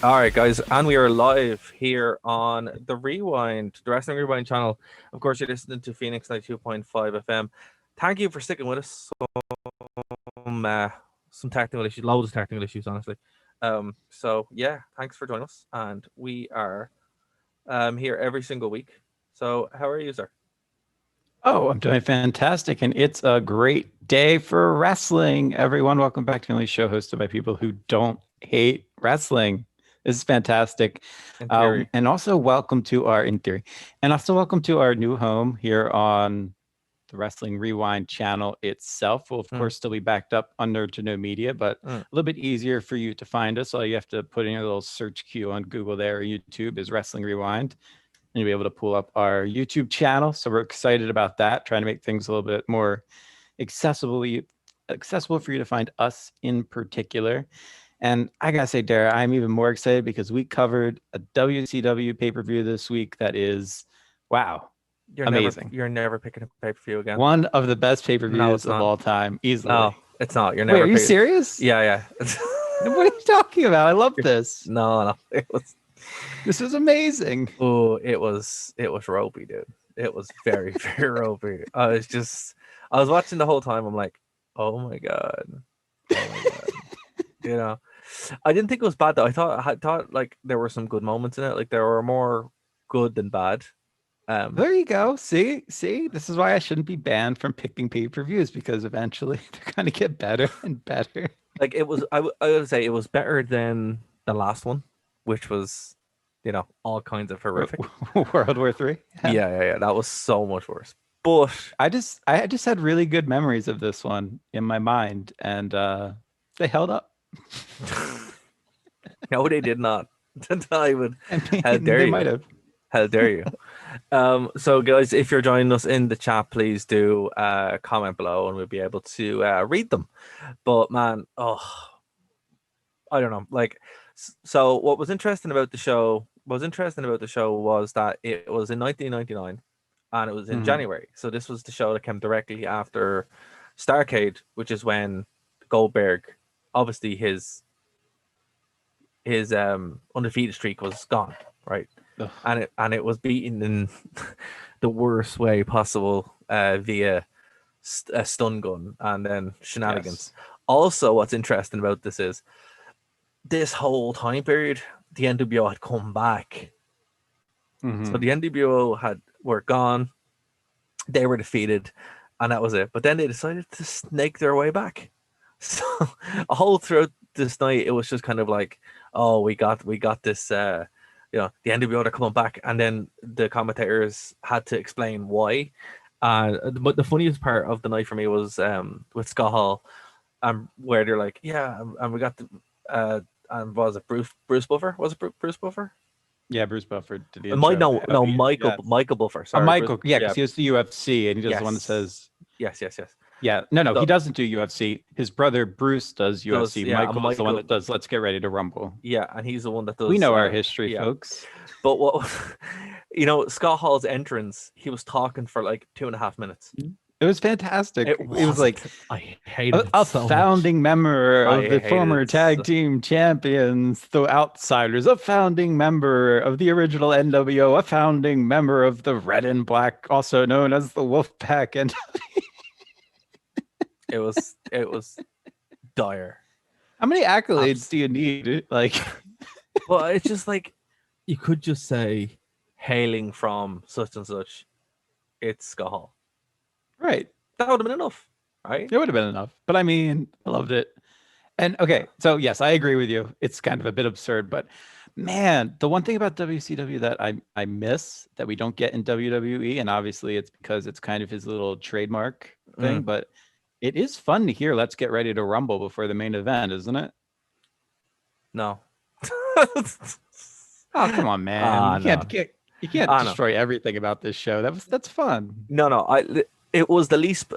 All right, guys, and we are live here on the Rewind, the Wrestling Rewind channel. Of course, you're listening to Phoenix 92.5 FM. Thank you for sticking with us. Some, uh, some technical issues, loads of technical issues, honestly. So yeah, thanks for joining us, and we are here every single week. So how are you, sir? Oh, I'm doing fantastic. And it's a great day for wrestling. Everyone, welcome back to the only show hosted by people who don't hate wrestling. This is fantastic. In theory. And also welcome to our, in theory, and also welcome to our new home here on the Wrestling Rewind channel itself. Will, of Mm, course, still be backed up under to no media, but mm. a little bit easier for you to find us. All you have to put in your little search queue on Google there or YouTube is Wrestling Rewind, and you'll be able to pull up our YouTube channel. So we're excited about that, trying to make things a little bit more accessibly accessible for you to find us in particular. And I gotta say, Dara, I'm even more excited because we covered a WCW pay-per-view this week that is, wow, amazing. You're never picking a pay-per-view again. One of the best No, pay-per-views it's of not. all time, No, easily. it's not. You're Wait, never are you picking. serious? Yeah, yeah. What are you talking about? I love this. No, no. It was This was amazing. Oh, it was ropey, dude. It was very, very ropey. I was watching the whole time. I'm like, oh my god, oh my god. You know, I didn't think it was bad though. I thought like there were some good moments in it. Like there were more good than bad. Um, There you go. See, this is why I shouldn't be banned from picking pay-per-views because eventually they're going to get better and better. like it was. I would say it was better than the last one, which was, all kinds of horrific. World War Three. Yeah. Yeah, yeah, yeah. That was so much worse. But I just had really good memories of this one in my mind, and they held up. no, they did not. I would. I How mean, dare they you? might have. How dare you? So guys, if you're joining us in the chat, please do comment below and we'll be able to read them. But man, I don't know. Like, so what was interesting about the show? Was that it was in 1999 and it was in Mhm. January. So this was the show that came directly after Starcade, which is when Goldberg, obviously his undefeated streak was gone, right? Ugh, And it was beaten in the worst way possible via a stun gun and then shenanigans. yes. Also, what's interesting about this is this whole time period, the NWO had come back. So Hmm. the NWO were gone, they were defeated, and that was it. But then they decided to snake their way back. So a whole throughout this night, it was just kind of like, oh, we got this. The NWO are coming back, and then the commentators had to explain why. But the funniest part of the night for me was with Scott Hall, where they're like, yeah, and we got the and was it Bruce Buffer? Was it Bruce Buffer? Yeah, Bruce Buffer did the Might intro. no no Michael Yes. Michael Buffer. Sorry, Bruce. Michael. Yeah, Yeah. because he was the UFC, and he does the one that Yes. says, Yes. Yes. Yes. yeah, no, he So doesn't do UFC. His brother Bruce does does UFC. yeah, and Michael is the one Michael that does Let's Get Ready to Rumble. yeah, and he's the one that We does know our history, yeah. folks. But what Scott Hall's entrance, he was talking for like 2.5 minutes. It was fantastic. It It was like wasn't. I hated it a so much. founding member I of the hated former it. tag team champions, the Outsiders, a founding member of the original NWO, a founding member of the Red and Black, also known as the Wolfpack. And It was dire. how many accolades Abs- do you need? Like, well, it's just like you could just say hailing from such and such. It's Scott Hall. right. That would have been enough, right? It would have been enough. But I mean, I loved it. And Yeah. okay, so yes, I agree with you. It's kind of a bit absurd, but man, the one thing about WCW that I miss that we don't get in WWE, and obviously it's because it's kind of his little trademark Mm, thing, but it is fun to hear "Let's Get Ready to Rumble" before the main event, isn't it? no. Oh, come on, man! Ah, You can't no. you can't you can't Ah, no. destroy everything about this show. That's fun. No, no. It was the least.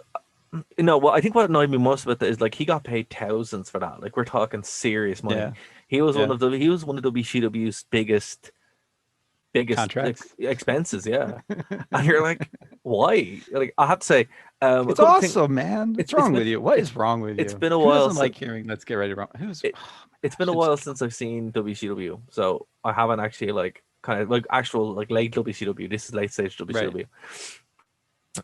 Well, I think what annoyed me most about it is like he got paid thousands for that. Like we're talking serious money. Yeah, He was one yeah. of WCW's biggest biggest contracts. expenses. Yeah, and you're like, why? Like, I have to say, a It's couple of things. awesome, man. What's It's wrong been with you? What is wrong with it's you? been a Who while doesn't since like hearing "Let's get ready to rumble"? Who's? it, Oh my it's been gosh, a it's while since I've seen WCW, so I haven't actually like kind of like actual like late WCW. This is late stage right. WCW,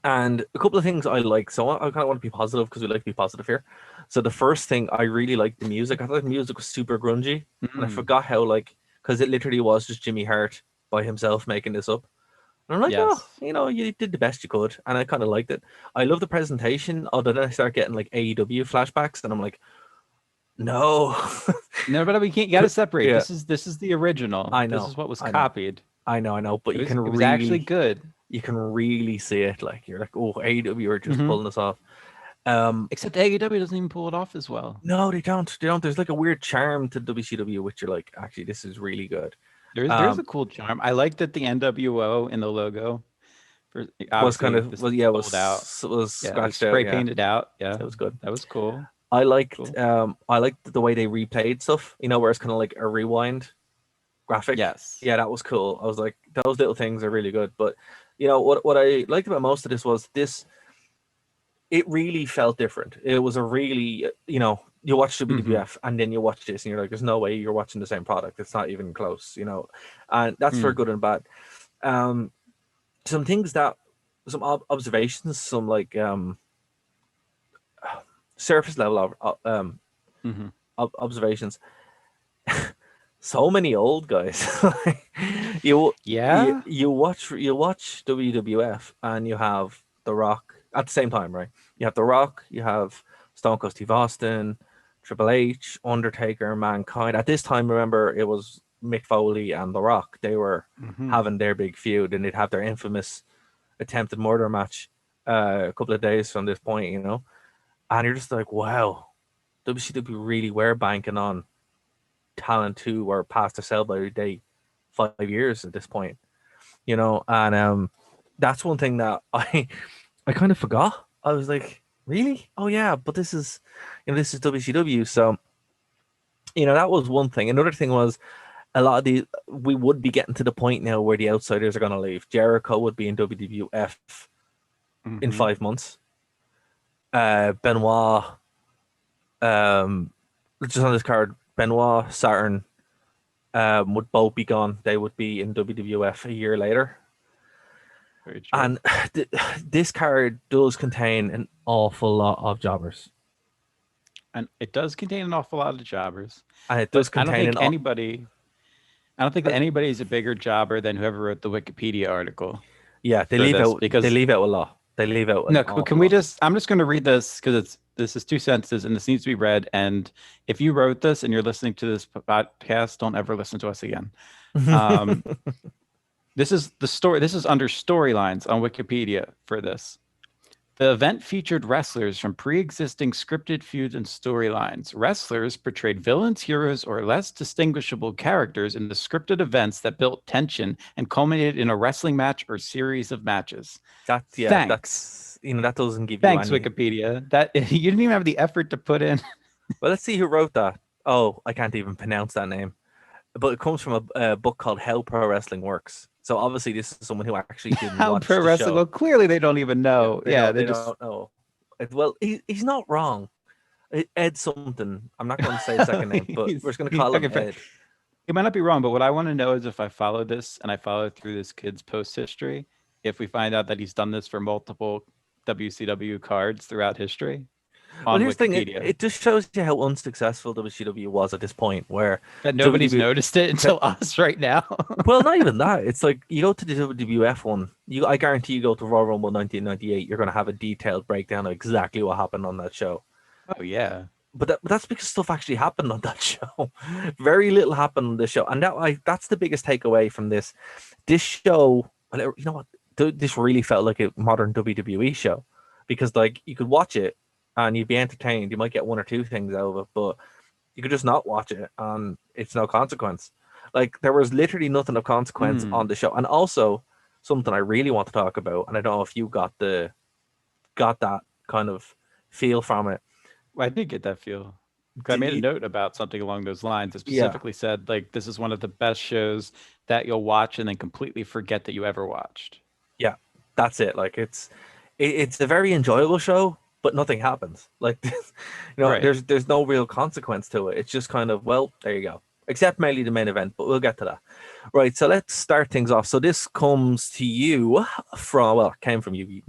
and a couple of things I like. So I kind of want to be positive because we like to be positive here. So the first thing, I really liked the music. I thought the music was super grungy, and I Mm, forgot how like because it literally was just Jimmy Hart by himself making this up. And I'm like, oh, yes. you did the best you could, and I kind of liked it. I love the presentation. Although then I start getting like AEW flashbacks, and I'm like, no, No, but we can't. Got to separate. yeah, This is the original. I This know, is what was I know, copied. I know, but It was actually good. you can really see it. Like you're like, oh, AEW are just Hmm. pulling this off. Um, Except AEW doesn't even pull it off as well. no, they don't. They don't. There's like a weird charm to WCW, which you're like, actually, this is really good. There's a Um, cool charm. I like that the NWO in the logo. For was kind obviously of this well, is yeah, pulled out. was Yeah, it was scratched out. spray Yeah, painted out. Yeah, it was good. that was cool. Cool. I liked the way they replayed stuff. Where it's kind of like a rewind graphic. Yes. Yeah, that was cool. I was like, those little things are really good. But what I liked about most of this was this. It really felt different. It was a really you watch Hmm. WWF and then you watch this and you're like, there's no way you're watching the same product. It's not even close. And that's for Mm. good and bad. Um, some things that some observations, some like surface level of Hmm. observations. So many old guys. you Yeah. you watch WWF and you have The Rock at the same time, right? You have The Rock, you have Stone Cold Steve Austin, Triple H, Undertaker, Mankind. At this time, remember, it was Mick Foley and The Rock. They were Hmm. having their big feud, and they'd have their infamous attempted murder match a couple of days from this point. And you're just like, wow, WCW really were banking on talent who were past their sell by date 5 years at this point. And that's one thing that I kind of forgot. I was like, really? Oh yeah, but this is WCW. So that was one thing. Another thing was a lot of we would be getting to the point now where the outsiders are going to leave. Jericho would be in WWF in Hmm. 5 months. Benoit, um, just on this card, Benoit, Saturn, would both be gone. They would be in WWF a year later. Very true. And this card does contain an awful lot of jobbers. And it does contain an awful lot of jobbers, And it does but I don't contain think anybody. I don't think that anybody is a bigger jobber than whoever wrote the Wikipedia article yeah, for this they because leave out a lot. They leave out an no, awful can we lot. just? I'm just going to read this because this is two sentences and this needs to be read. And if you wrote this and you're listening to this podcast, don't ever listen to us again. Um, this is the story. This is under storylines on Wikipedia for this. The event featured wrestlers from pre-existing scripted feuds and storylines. Wrestlers portrayed villains, heroes, or less distinguishable characters in the scripted events that built tension and culminated in a wrestling match or series of matches. That's yeah, Thanks. that doesn't give you Thanks, any. Wikipedia. That you didn't even have the effort to put in Well, let's see who wrote that. Oh, I can't even pronounce that name. But it comes from a book called How Pro Wrestling Works. So obviously, this is someone who actually did how watch pro the wrestling. show. Well, clearly they don't even Yeah, know. they Yeah, don't. they They just don't know. Well, he's not wrong. Ed something. I'm not going to say his second name, but we're just going to call him okay. Ed. It might not be wrong, but what I want to know is if I follow this and I follow through this kid's post history, if we find out that he's done this for multiple WCW cards throughout history Well, on here's the thing. It, Wikipedia, it just shows you how unsuccessful WCW was at this point, where that nobody's WW. noticed it until us right now. Well, not even that. It's like you go to the WWF one. I guarantee you go to Royal Rumble 1998. You're going to have a detailed breakdown of exactly what happened on that show. Oh yeah. But that's because stuff actually happened on that show. Very little happened on this show, and that's the biggest takeaway from this. This show, well, you know what? This really felt like a modern WWE show because like you could watch it and you'd be entertained. You might get one or two things out of it, but you could just not watch it and it's no consequence. Like there was literally nothing of consequence on Hmm. the show, and also something I really want to talk about, and I don't know if you got that kind of feel from it. Well, I did get that feel. 'Cause I made a note about something along those lines. It Yeah, specifically said like this is one of the best shows that you'll watch and then completely forget that you ever watched. yeah, that's it. Like it's a very enjoyable show, but nothing happens. Like Right. there's no real consequence to it. It's just kind of, well, there you go. Except mainly the main event, but we'll get to that. Right, so let's start things off. So this comes to you from, well, it came from you,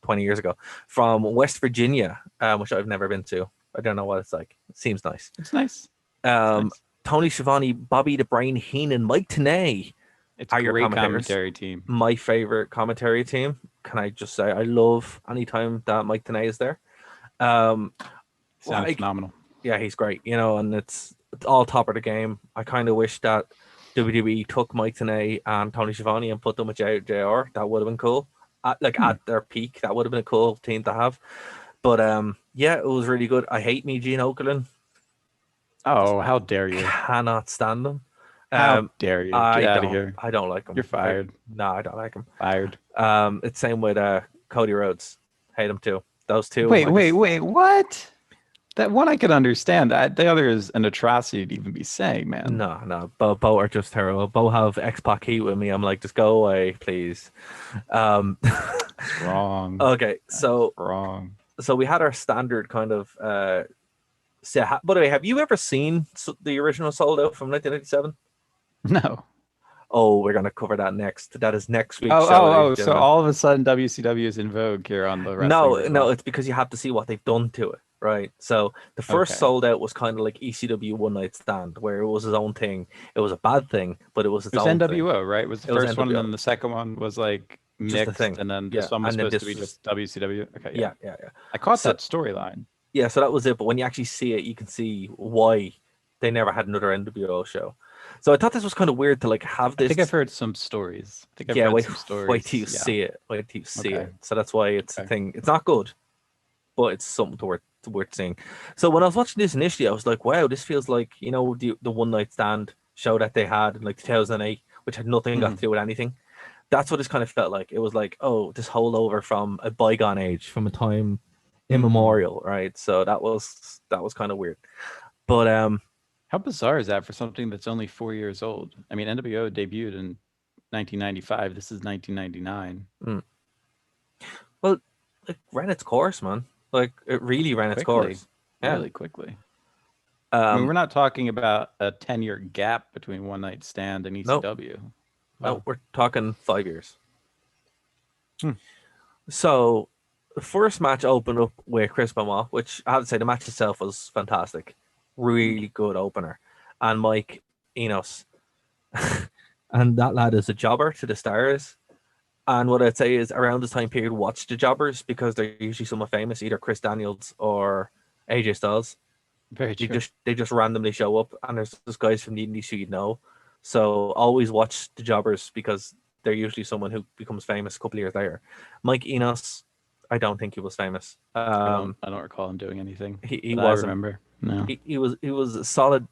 20 years ago, from West Virginia, which I've never been to. I don't know what it's like. It seems nice. It's nice. It's Um, nice. Tony Schiavone, Bobby the Brain Heenan, Mike Tenay It's are your great commentators. commentary team. My favorite commentary team. Can I just say I love anytime that Mike Tenay is there. Um, Sounds like, phenomenal. yeah, he's great, and it's all top of the game. I kind of wish that WWE took Mike Tenay and Tony Schiavone and put them with JR. That would have been cool. Hmm. At their peak, that would have been a cool team to have. But yeah, it was really good. I hate me Gene Okerlund. Just Oh, how dare you? cannot stand them. How dare you? Get out of here. I don't like You're him. Like, fired. no, I don't like him. Fired. It's same with Cody Rhodes. Hate him too. Those two, Wait, wait, wait. What? That one I could understand. The other is an atrocity to even be saying, man. no. Bo are just terrible. Bo have X-Pac heat with me. I'm like, just go away, please. Um, That's wrong. okay, That's wrong. so we had our standard kind of set. By the way, have you ever seen the original Sold Out from 1997? No. Oh, we're gonna cover that next. That is next week's Oh, show, oh, ladies oh. and So gentlemen. all of a sudden WCW is in vogue here on the Wrestling No, Rewind. it's because you have to see what they've done to it, right? So the first Okay. Sold Out was kind of like ECW One Night Stand, where it was his own thing. It was a bad thing, but it was its It was own thing. NWO, right? Was the It was first one, and NWO, then the second one was like just a mixed, thing. and then Yeah, this one was and then supposed to this be was just WCW. Okay, yeah. yeah. I caught So that storyline. yeah, so that was it. But when you actually see it, you can see why they never had another NWO show. So I thought this was kind of weird to like have I think I've this. heard some stories. I think I've Yeah, read wait, some wait till stories. you Yeah. see it. Wait till you see Okay. it. So that's why it's a Okay. thing. It's not good, but it's something worth seeing. So when I was watching this initially, I was like, wow, this feels like the One Night Stand show that they had in like 2008, which had nothing got Mhm. to do with anything. That's what this kind of felt like. It was like, oh, this holdover from a bygone age, from a time Mhm. immemorial, right? So that was kind of weird. But How bizarre is that for something that's only 4 years old? I mean, NWO debuted in 1995. This is 1999. mm, well, it ran its course, man. Like it really ran its Quickly, course. Yeah. really quickly. I mean, Um. we're not talking about a 10-year gap between One Night Stand and No, ECW. no, Wow. we're talking 5 years. Hmm. So the first match opened up with Chris Benoit, which I have to say the match itself was fantastic, really good opener, and Mike Enos, and that lad is a jobber to the stars. And what I'd say is around this time period, watch the jobbers because they're usually someone famous, either Chris Daniels or AJ Styles. Very They true. just randomly show up, and there's those guys from the indies who you know. So always watch the jobbers because they're usually someone who becomes famous a couple of years later. Mike Enos, I don't think he was famous. I don't recall him doing anything He that I wasn't. remember. No. He was a solid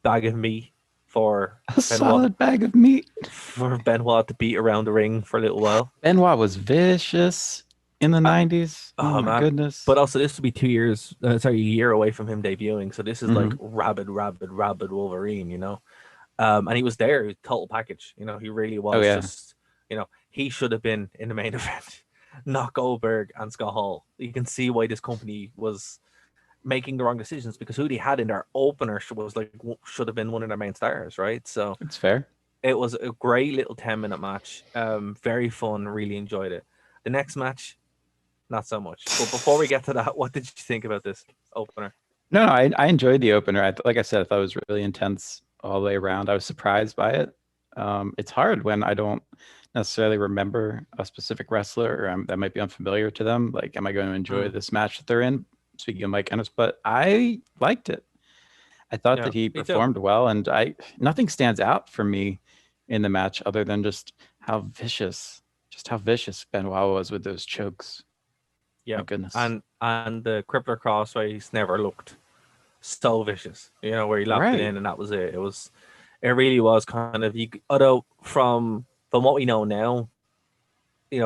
bag of meat for A Benoit solid bag of meat. to beat around the ring for a little while. Benoit was vicious in the Uh, 90s. Oh oh my man! goodness. But also, this will be 2 years. Sorry, a year away from him debuting. So this is like Hmm. rabid Wolverine. And he was there, total package. He really Oh was yeah. just, he should have been in the main event, not Goldberg and Scott Hall. You can see why this company was making the wrong decisions because who they had in their opener was like should have been one of their main stars, right? So It's fair. it was a great little 10-minute match. Very fun, really enjoyed it. The next match, not so much. But before we get to that, what did you think about this opener? No, I enjoyed the opener. Like I said, I thought it was really intense all the way around. I was surprised by it. It's hard when I don't necessarily remember a specific wrestler or that might be unfamiliar to them. Like, am I going to enjoy Mm, this match that they're in? Speaking of Mike Ennis, but I liked it. I thought yeah, that he me too. performed well, and I nothing stands out for me in the match other than just how vicious Benoit was with those chokes. Yeah, My goodness. and the crippler crossface never looked so vicious. Where he locked it Right. in and that was it. It really was kind of you. Although from what we know now,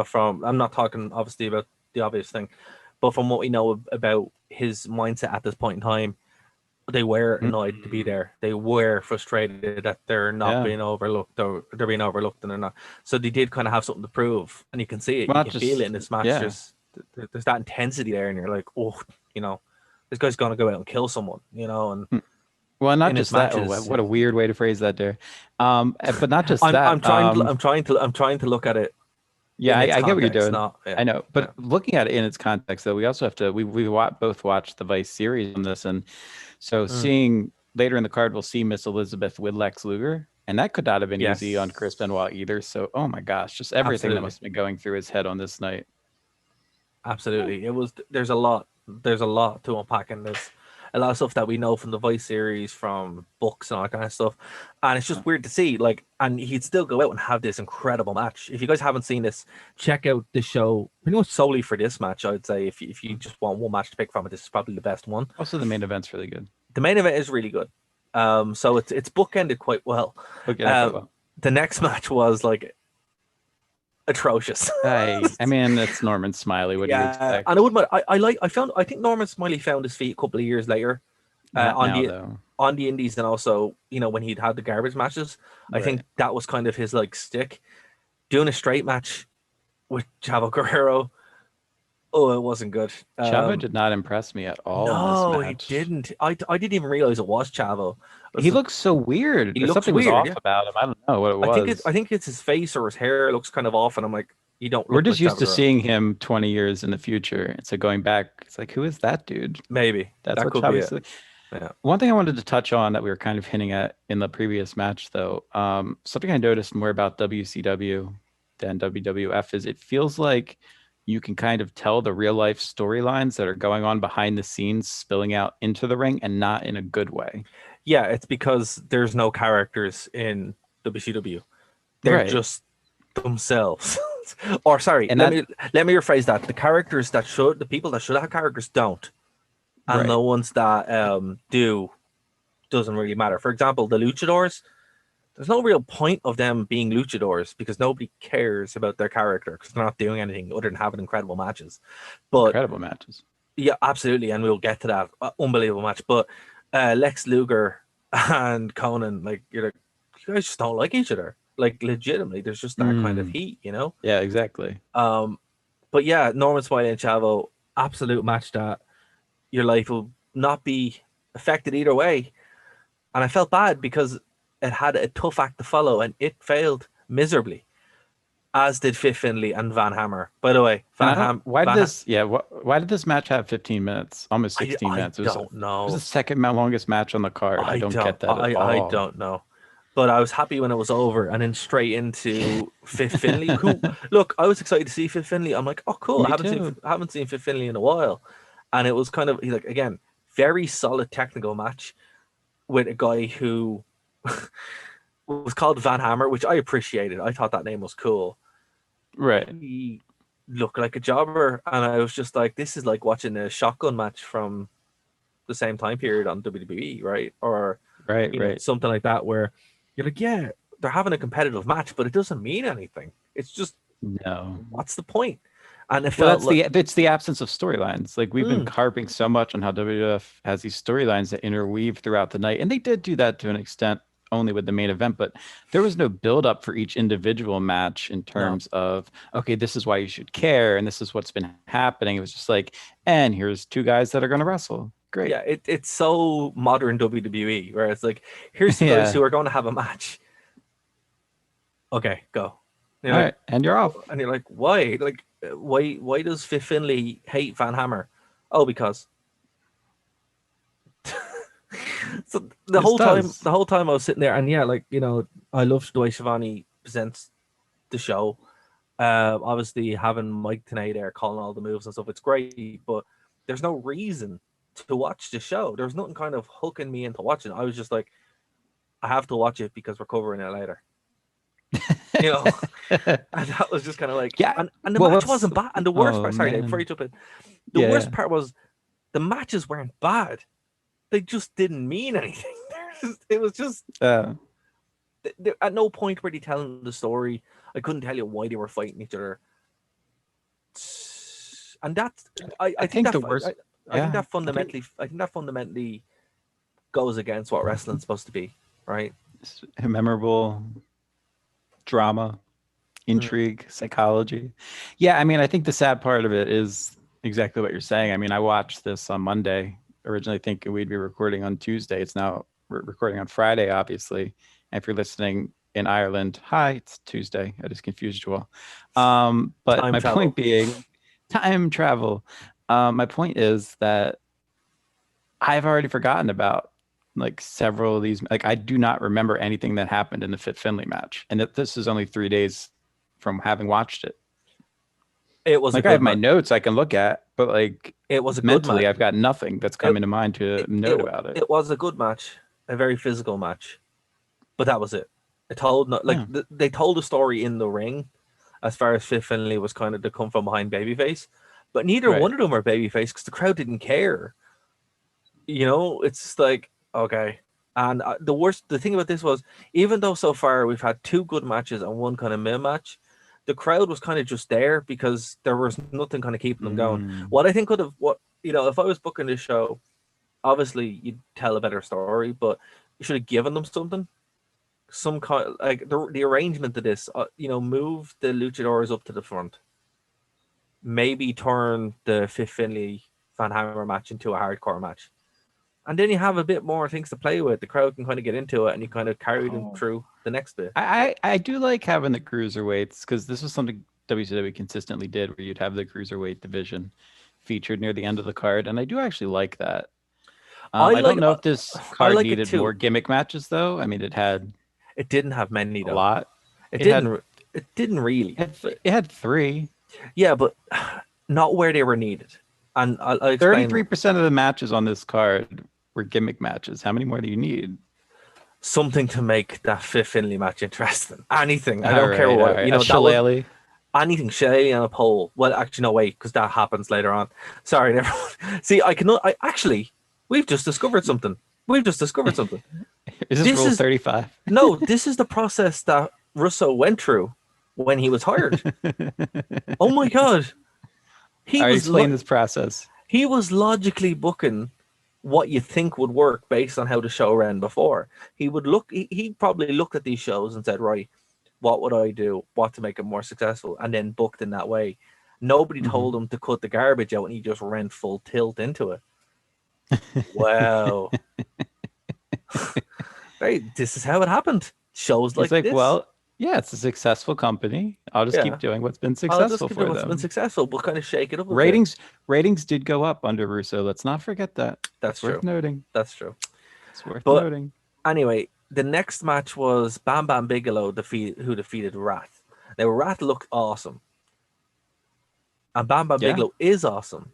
from I'm not talking obviously about the obvious thing, but from what we know about his mindset at this point in time, They were annoyed to be Mm. there. They were frustrated that they're not Yeah. being overlooked, or they're being overlooked and they're not. So they did kind of have something to prove, and you can see it. Well, You not can feel it just in this match. yeah. There's that intensity there, and you're like, oh, you know, this guy's gonna go out and kill someone, you know. And Hmm. Well, not in his just that. Oh, matches, what a weird way to phrase that there. But not just I'm that. I'm trying to I'm trying to look at it Yeah, in its I get what you're context. doing. Not yeah, I know, yeah. but looking at it in its context, though, we also have to both watched the Vice series on this, and so Mm, seeing later in the card, we'll see Miss Elizabeth with Lex Luger, and that could not have been easy on Chris yes, Benoit either. So, oh my gosh, just everything that absolutely. must have been going through his head on this night. Absolutely. It was there's a lot to unpack in this. A lot of stuff that we know from the Vice series, from books and all that kind of stuff. And it's just weird to see, like, and he'd still go out and have this incredible match. If you guys haven't seen this, check out this show pretty much solely for this match, I would say. If you just want one match to pick from it, this is probably the best one. Also, the main event's really good. The main event is really good. So it's bookended quite well. Look at it quite Um well. the next match was like atrocious. I mean, it's Norman Smiley. What do you Yeah, and expect? I wouldn't. I think Norman Smiley found his feet a couple of years later, Not on now, the though. Indies, and also when he'd had the garbage matches. I Right. think that was kind of his like stick. Doing a straight match with Chavo Guerrero, oh, it wasn't good. Chavo did not impress me at all in this No, he match. didn't. I didn't even realize it was Chavo. I was He like, looks so weird. he looks Something was weird. off Yeah, about him. I don't know what it was. I think it's his face or his hair looks kind of off, and I'm like, you don't We're look just like used Chavo to Guerrero. seeing him 20 years in the future. And so going back, it's like, who is that dude? Maybe That's that what could be it. Chavi's. Yeah. One thing I wanted to touch on that we were kind of hinting at in the previous match, though, something I noticed more about WCW than WWF is it feels like you can kind of tell the real life storylines that are going on behind the scenes spilling out into the ring and not in a good way. Yeah, it's because there's no characters in WCW. They're Right. just themselves. Or sorry, And that, let me rephrase that. The people that should have characters don't, and right. the ones that do doesn't really matter. For example, the luchadors. There's no real point of them being luchadors because nobody cares about their character because they're not doing anything other than having incredible matches. But Incredible matches. yeah, absolutely, and we'll get to that unbelievable match. But Lex Luger and Conan, like you're like, you guys just don't like each other. Like legitimately, there's just that kind of Mm, heat, you know. yeah, exactly. Um, but yeah, Norman Smiley and Chavo, absolute match that your life will not be affected either way. And I felt bad because it had a tough act to follow, and it failed miserably. As did Fifth Finley and Van Hammer. By the way, And I don't, why did Van Ham, this, yeah, why did this match have 15 minutes, almost 16 I minutes? don't It was the know. second longest match on the card. I don't get that at I all. don't know. But I was happy when it was over, and then straight into Fifth Finley. Who look, I was excited to see Fifth Finley. I'm like, oh cool. Me too. I haven't seen Fifth Finley in a while, and it was kind of he's like again very solid technical match with a guy who was called Van Hammer, which I appreciated. I thought that name was cool. Right, He looked like a jobber, and I was just like, this is like watching a shotgun match from the same time period on WWE, right? Or right, right. something like that, where you're like, yeah, they're having a competitive match, but it doesn't mean anything. It's just, No. what's the point? And it Well, felt like, it's the absence of storylines. Like we've been mm, harping so much on how WWF has these storylines that interweave throughout the night, and they did do that to an extent only with the main event, but there was no build up for each individual match in no, terms of okay, this is why you should care, and this is what's been happening. It was just like, and here's two guys that are going to wrestle. Great, yeah, it's so modern WWE, where it's like, here's the guys yeah. who are going to have a match. Okay, go. And All right, and you're off. you're like, why? Like, why does Fifth Finley hate Van Hammer? Oh, because so This does. the whole time I was sitting there, and yeah, like I love the way Shivani presents the show. Obviously having Mike Tenay there calling all the moves and stuff, it's great, but there's no reason to watch the show. There's nothing kind of hooking me into watching. I was just like, I have to watch it because we're covering it later. You know, and that was just kind of like, Yeah. and the Well, match let's. wasn't bad. And the worst Oh part, sorry, before man. you jump in, the Yeah, worst yeah. part was the matches weren't bad. They just didn't mean anything. It was just Uh, at no point were they telling the story. I couldn't tell you why they were fighting each other. And that's I think the worst. I think Yeah. that fundamentally goes against what wrestling's supposed to be, right? It's a memorable drama, Mm. intrigue, psychology. Yeah, I mean, I think the sad part of it is exactly what you're saying. I mean, I watched this on Monday, originally thinking we'd be recording on Tuesday. It's now we're recording on Friday, obviously. And if you're listening in Ireland, hi, it's Tuesday. I just confused you all. But Time my point travel. being, time travel. My point is that I've already forgotten about like several of these. Like I do not remember anything that happened in the Fit Finley match, and that this is only 3 days from having watched it. It was a Like I have good my match. notes I can look at, but like It was a good match. mentally, I've got nothing that's It coming to mind to it it, note about it. it was a good match, a very physical match, but that was it. It told not like Yeah, they told a story in the ring, as far as Fifth Finlay was kind of to come from behind babyface, but neither right. one of them were babyface because the crowd didn't care. It's just like okay. And the thing about this was, even though so far we've had two good matches and one kind of mid match, the crowd was kind of just there because there was nothing kind of keeping them going. Mm, What I think could have, what if I was booking this show, obviously you'd tell a better story, but you should have given them something, some kind like the arrangement of this. Move the luchadors up to the front, maybe turn the Fifth Finley Van Hammer match into a hardcore match. And then you have a bit more things to play with. The crowd can kind of get into it, and you kind of carry them oh. through the next bit. I do like having the cruiserweights because this was something WCW consistently did, where you'd have the cruiserweight division featured near the end of the card, and I do actually like that. I I don't like know if this I card like it needed more too. gimmick matches, though. I mean, it had It didn't have many a though. lot. It It had didn't. It didn't really. it had three. Yeah, but not where they were needed. And I'll explain 33% of the matches on this card were gimmick matches. How many more do you need? something to make that Fifth Finley match interesting. Anything. I All don't care right, all what. right. A That was shillelagh. anything. Shay on a pole. Well, actually, no, wait, because that happens later on. Sorry, never mind. See, I actually, we've just discovered something. We've just discovered something. Is this This rule is 35? no. This is the process that Russo went through when he was hired. Oh my god, he All right, was explain this process. he was logically booking what you think would work based on how the show ran before. He probably looked at these shows and said, right, what would I do? What to make it more successful? And then booked in that way. Nobody Mhm. told him to cut the garbage out and he just ran full tilt into it. Wow. Right. This is how it happened. Shows He's like like, this. well, yeah, it's a successful company. I'll just Yeah. keep doing what's been I'll just successful give it for what's been them. successful, but kind of shake it up a bit. Ratings did go up under Russo. Let's not forget that. That's It's worth true. noting. That's true. It's worth But noting. anyway, the next match was Bam Bam Bigelow who defeated Wrath. Now Wrath looked awesome, and Bam Bam Yeah, Bigelow is awesome.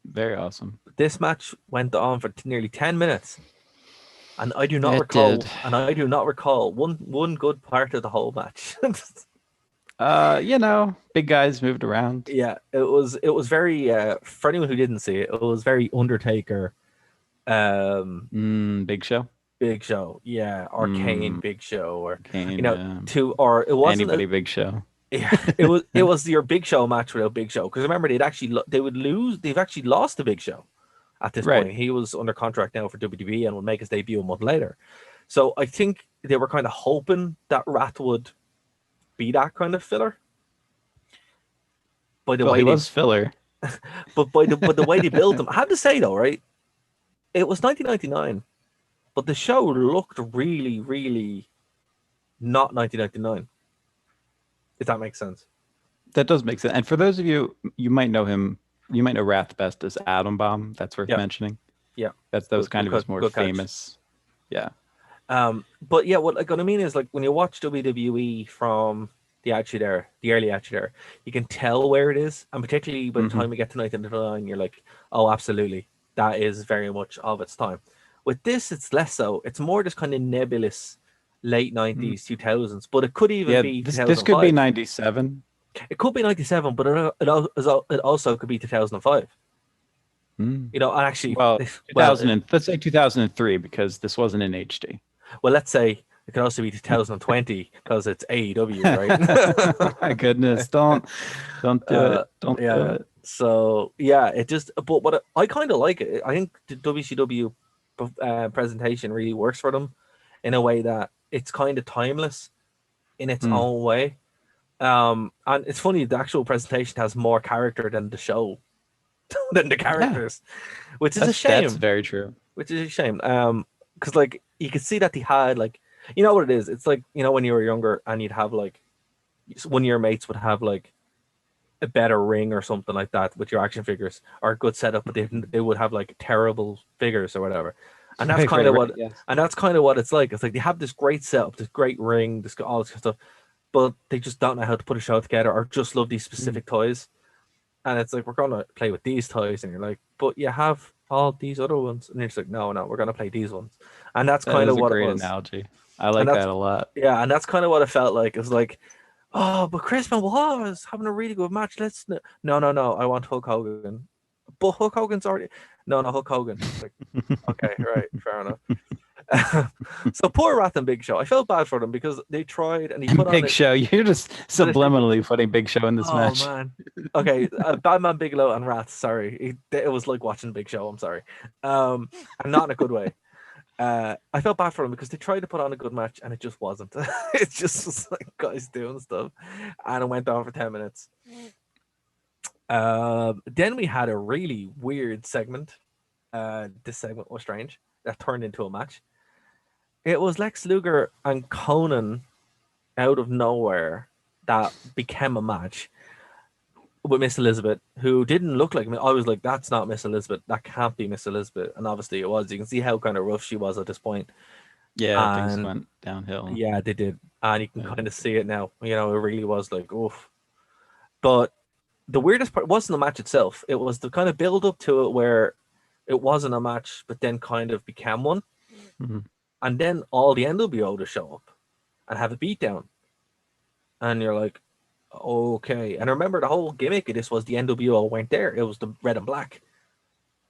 very awesome. This match went on for nearly 10 minutes, and I do not It did. recall. And I do not recall one good part of the whole match. Big guys moved around. Yeah, it was very for anyone who didn't see it, it was very Undertaker, um, Big Show. Big Show, yeah, Arcane Mm, Big Show, or Kane. Yeah. or it wasn't Anybody Big Show. yeah, it was your Big Show match without Big Show, because remember they would lose. They've actually lost the Big Show at this Right. point. He was under contract now for WWE and will make his debut a month later. So I think they were kind of hoping that Rat would be that kind of filler. By the Well, way he they, was filler. but the way they built him, I have to say though, right? It was 1999, but the show looked really, really not 1999. If that makes sense. That does make sense. And for those of you, you might know him. You might know Wrath best as Atom Bomb. That's worth Yeah. mentioning. Yeah. That was kind of his more good catch. famous. Yeah. But yeah, what I mean is, like, when you watch WWE from the Attitude Era, the early Attitude Era, you can tell where it is, and particularly by the time you get to 1999, you're like, oh, absolutely, that is very much of its time. With this, it's less so. It's more just kind of nebulous late 90s, 2000s, but it could even Yeah. be This could be 2005. 97. It could be 97, but it also could be 2005. Mm. And actually, Well, well, 2000 and let's say 2003 because this wasn't in HD. well, let's say it could also be 2020 because it's AEW, right? My goodness, don't do it. Don't do Yeah. it. So yeah, it just. But what I kind of like it. I think the WCW presentation really works for them in a way that it's kind of timeless in its own way. And it's funny, the actual presentation has more character than the show, than the Yeah, characters, which is a that's shame. very true. Which is a shame. Because like you could see that they had like, you know what it is? It's like, you know, when you were younger and you'd have like one of your mates would have like a better ring or something like that with your action figures or a good setup, but they would have like terrible figures or whatever. And that's Right, kind right, of right. what Yes. and that's kind of what it's like. It's like they have this great setup, this great ring, this all this kind of stuff, but they just don't know how to put a show together or just love these Mm. specific toys. And it's like we're gonna play with these toys, and you're like, but you have all these other ones, and you're just like, no, no, we're gonna play these ones, and that's That kind is of a what it great was. analogy. I And like that's that a lot. yeah, and that's kind of what it felt like. It was like, oh, but Chris Benoit was having a really good match. No, no, no. I want Hulk Hogan, but Hulk Hogan's already no, no Hulk Hogan. It's like okay, right, fair enough. So poor Wrath and Big Show. I felt bad for them because they tried and he put on Big it. Show, you're just But it's like, subliminally putting Big Show in this oh match. man. Okay, Batman Bigelow and Wrath. Sorry, it was like watching Big Show. I'm sorry, and not in a good way. I felt bad for them because they tried to put on a good match and it just wasn't. It just was like guys doing stuff, and it went on for 10 minutes. Then we had a really weird segment. This segment was strange. That turned into a match. It was Lex Luger and Conan out of nowhere that became a match with Miss Elizabeth, who didn't look like me. I was like, that's not Miss Elizabeth. That can't be Miss Elizabeth. And obviously it was. You can see how kind of rough she was at this point. Yeah, things And went downhill. yeah, they did. And you can Uh, kind of see it now. You know, it really was like, oof. But the weirdest part wasn't the match itself. It was the kind of build up to it where it wasn't a match, but then kind of became one. mhm. And then all the NWO to show up and have a beatdown. And you're like, okay. And remember, the whole gimmick of this was the NWO weren't there. It was the red and black.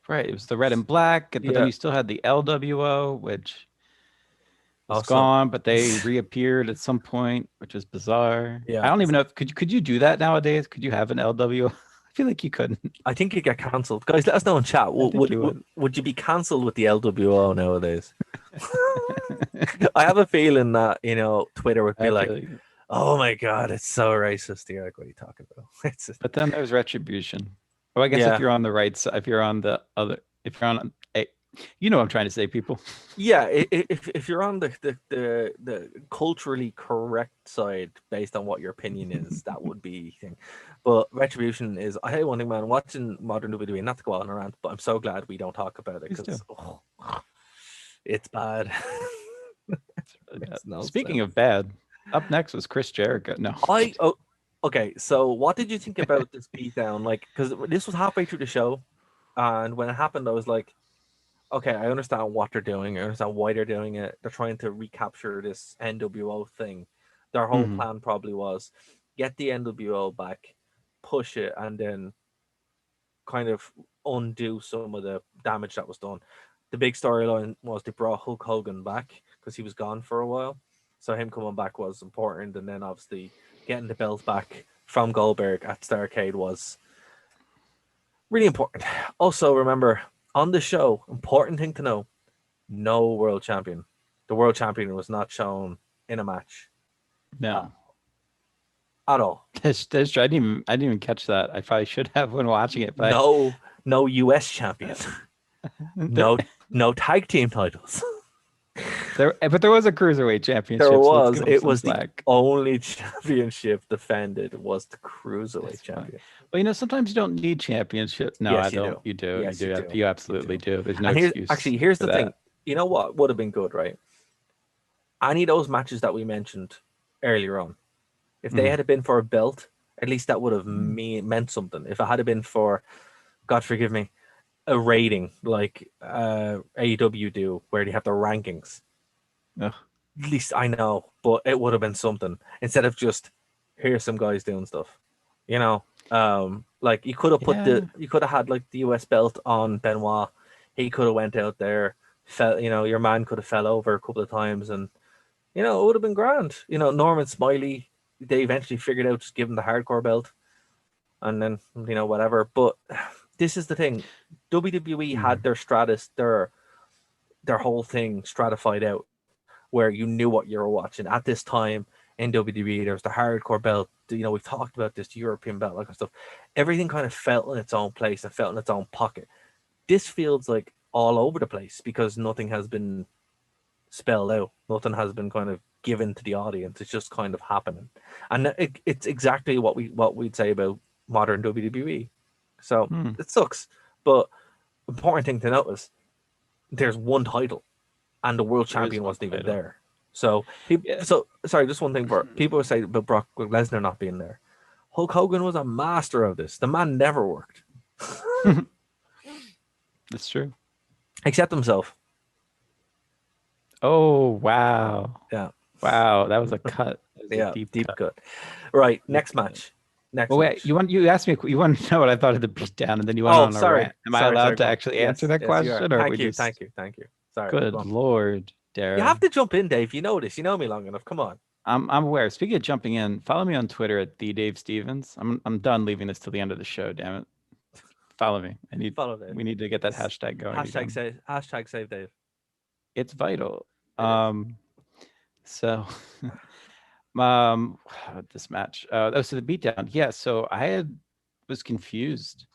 Right, it was the red and black, but then Yeah. you still had the LWO, which was Awesome. gone, but they reappeared at some point, which is bizarre. I Yeah. don't even know if could you do that nowadays? Could you have an LWO? I feel like you couldn't. I think it get cancelled. Guys, let us know in chat. I Would, think would, you would, would. would you be cancelled with the LWO nowadays? I have a feeling that, you know, Twitter would be I like, feel like, oh my God, it's so racist. You're like, what are you talking about? It's just, but then there's retribution. Oh, I guess if yeah. you're on the right side, if you're on the other, if you're on, you know what I'm trying to say, people. Yeah, if you're on the culturally correct side based on what your opinion is, that would be thing. But retribution is I hate one thing, man. Watching modern WWE, not to go on a rant, but I'm so glad we don't talk about it Please do. because it's bad. It's really bad. It's no Speaking sense. of bad, up next was Chris Jericho. No, Okay. So what did you think about this beatdown? Like, because this was halfway through the show, and when it happened, I was like, okay, I understand what they're doing. I understand why they're doing it. They're trying to recapture this NWO thing. Their whole Mhm. plan probably was get the NWO back, push it, and then kind of undo some of the damage that was done. The big storyline was they brought Hulk Hogan back because he was gone for a while. So him coming back was important, and then obviously getting the belt back from Goldberg at Starrcade was really important. Also, remember on the show, important thing to know: no world champion. The world champion was not shown in a match uh, No. at all. I didn't even catch that. I probably should have when watching it, but No, no US champion. there, No, no tag team titles. but there was a cruiserweight There championship, so let's was. give him It some was the slack. only championship defended was the cruiserweight That's fine. champion. Well, sometimes you don't need championship. No, I Yes, you don't. do. You do. You Yes, you do. do. You You absolutely do. do. There's no And excuse here's for the thing. that. You know what would have been good, right? Any of those matches that we mentioned earlier on, if they Mhm. had been for a belt, at least that would have meant something. If it had been for, God forgive me, a rating like AEW do, where they have the rankings. Ugh. At least I know, but it would have been something instead of just here's some guys doing stuff. You know, like Yeah. you could have had like the US belt on Benoit. He could have went out there, fell. You know, your man could have fell over a couple of times, and you know it would have been grand. You know, Norman Smiley. They eventually figured out just give him the hardcore belt, and then you know whatever. But this is the thing: WWE had Mhm. their Stratus, their their whole thing stratified out, where you knew what you were watching at this time. In WWE, there was the hardcore belt. We've talked about this European belt, like stuff. Everything kind of felt in its own place and felt in its own pocket. This feels like all over the place because nothing has been spelled out. Nothing has been kind of given to the audience. It's just kind of happening, and it's exactly what we'd say about modern WWE. So it sucks, but important thing to notice: there's one title, and the world There is champion one wasn't even title. there. So Yeah. so sorry, just one thing for people say about Brock Lesnar not being there. Hulk Hogan was a master of this. The man never worked, That's true. except himself. Oh, wow. Yeah, Wow. That was a cut. That was a yeah, deep deep cut. cut. Right, Deep next cut. match. Next Well, wait, match. you asked me, you want to know what I thought of the beatdown, and then you went Oh, on a sorry, rant. Am I sorry, allowed sorry. to Go on. actually answer Yes, that yes, you are. question, or are we Thank you, just thank you, thank you. Sorry. Go good on. Lord, You have Dara? to jump in, Dave. You know this. You know me long enough. Come on. I'm aware. Speaking of jumping in, follow me on Twitter at the Dave Stevens. I'm done leaving this till the end of the show. Damn it. Follow me. Follow Dave. We need to get that hashtag going Hashtag again. save. Hashtag save Dave. It's vital. It is. So this match. So the beatdown. Yeah, so was confused.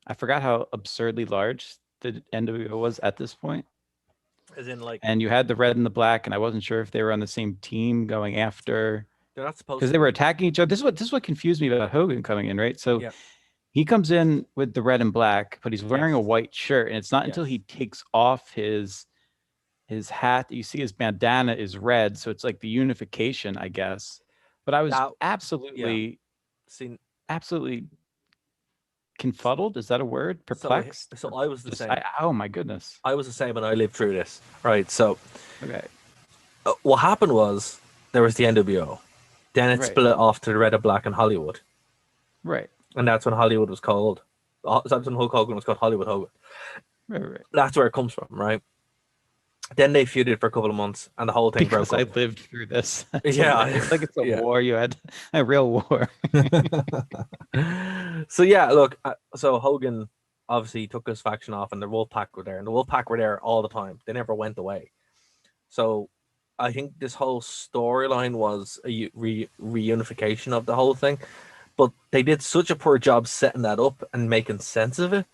I forgot how absurdly large the NWO was at this point. As in, like, And you had the red and the black, and I wasn't sure if they were on the same team going after, they're not supposed because to they were be. attacking each other. This is what confused me about Hogan coming in, right? So Yeah. he comes in with the red and black, but he's wearing Yes. a white shirt, and it's not until Yes. he takes off his hat that you see his bandana is red, so it's like the unification, I guess. But I was That. Yeah. absolutely, Seen. absolutely confuddled. Is that a word? So. Perplexed? So Or I was the just same. oh my goodness. I was the same, and I lived through this. Right. So, Okay. what happened was there was the NWO. Then it Right. split off to the red and black in Hollywood, Right. and that's when Hollywood was called. That's when Hulk Hogan was called Hollywood Hogan. Right. Right. That's where it comes from, right? Then they feuded for a couple of months, and the whole thing broke Because I up. lived through this. Yeah, It's like it's a yeah. war. You had a real war. So yeah, look. So Hogan obviously took his faction off, and the Wolfpack were there, and the Wolfpack were there all the time. They never went away. So I think this whole storyline was a reunification of the whole thing, but they did such a poor job setting that up and making sense of it.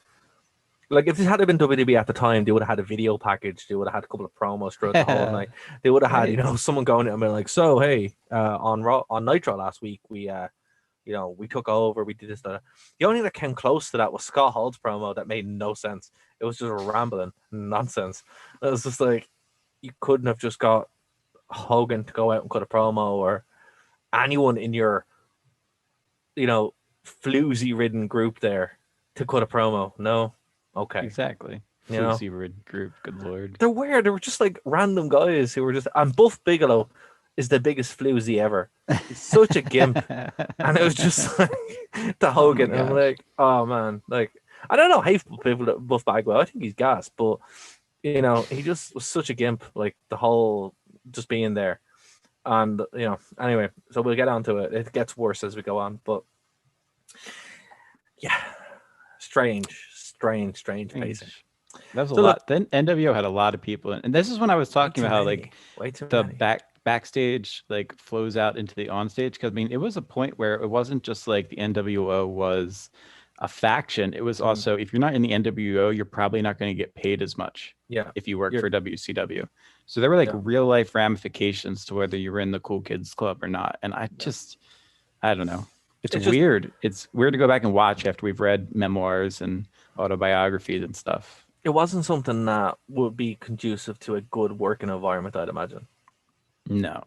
Like, if this had been WWE at the time, they would have had a video package. They would have had a couple of promos throughout the whole night. They would have had, Right. someone going and being like, "So, hey, on Nitro last week, we took over. We did this, that." The only thing that came close to that was Scott Hall's promo that made no sense. It was just rambling nonsense. It was just like, you couldn't have just got Hogan to go out and cut a promo, or anyone in your, floozy ridden group there to cut a promo. No. Okay. Exactly. You know, Floozy rid group. Good Lord. they're weird. They were just like random guys who were just. And Buff Bigelow is the biggest floozy ever. He's such a gimp, and it was just like the Hogan. And I'm gosh. like, oh man, like, I don't know, hate people that Buff Bagwell. I think he's gas, but he just was such a gimp. Like, the whole just being there, and anyway. So we'll get onto it. It gets worse as we go on, but yeah, strange pacing. That was a So look, lot. Then NWO had a lot of people, and this is when I was talking about how like way too the many. backstage like flows out into the onstage, because I mean it was a point where it wasn't just like the NWO was a faction. It was also, if you're not in the NWO, you're probably not going to get paid as much. Yeah, if you work for WCW. So there were like real life ramifications to whether you were in the Cool Kids Club or not. And I don't know. It's weird. It's weird to go back and watch after we've read memoirs and autobiographies and stuff. It wasn't something that would be conducive to a good working environment, I'd imagine. No.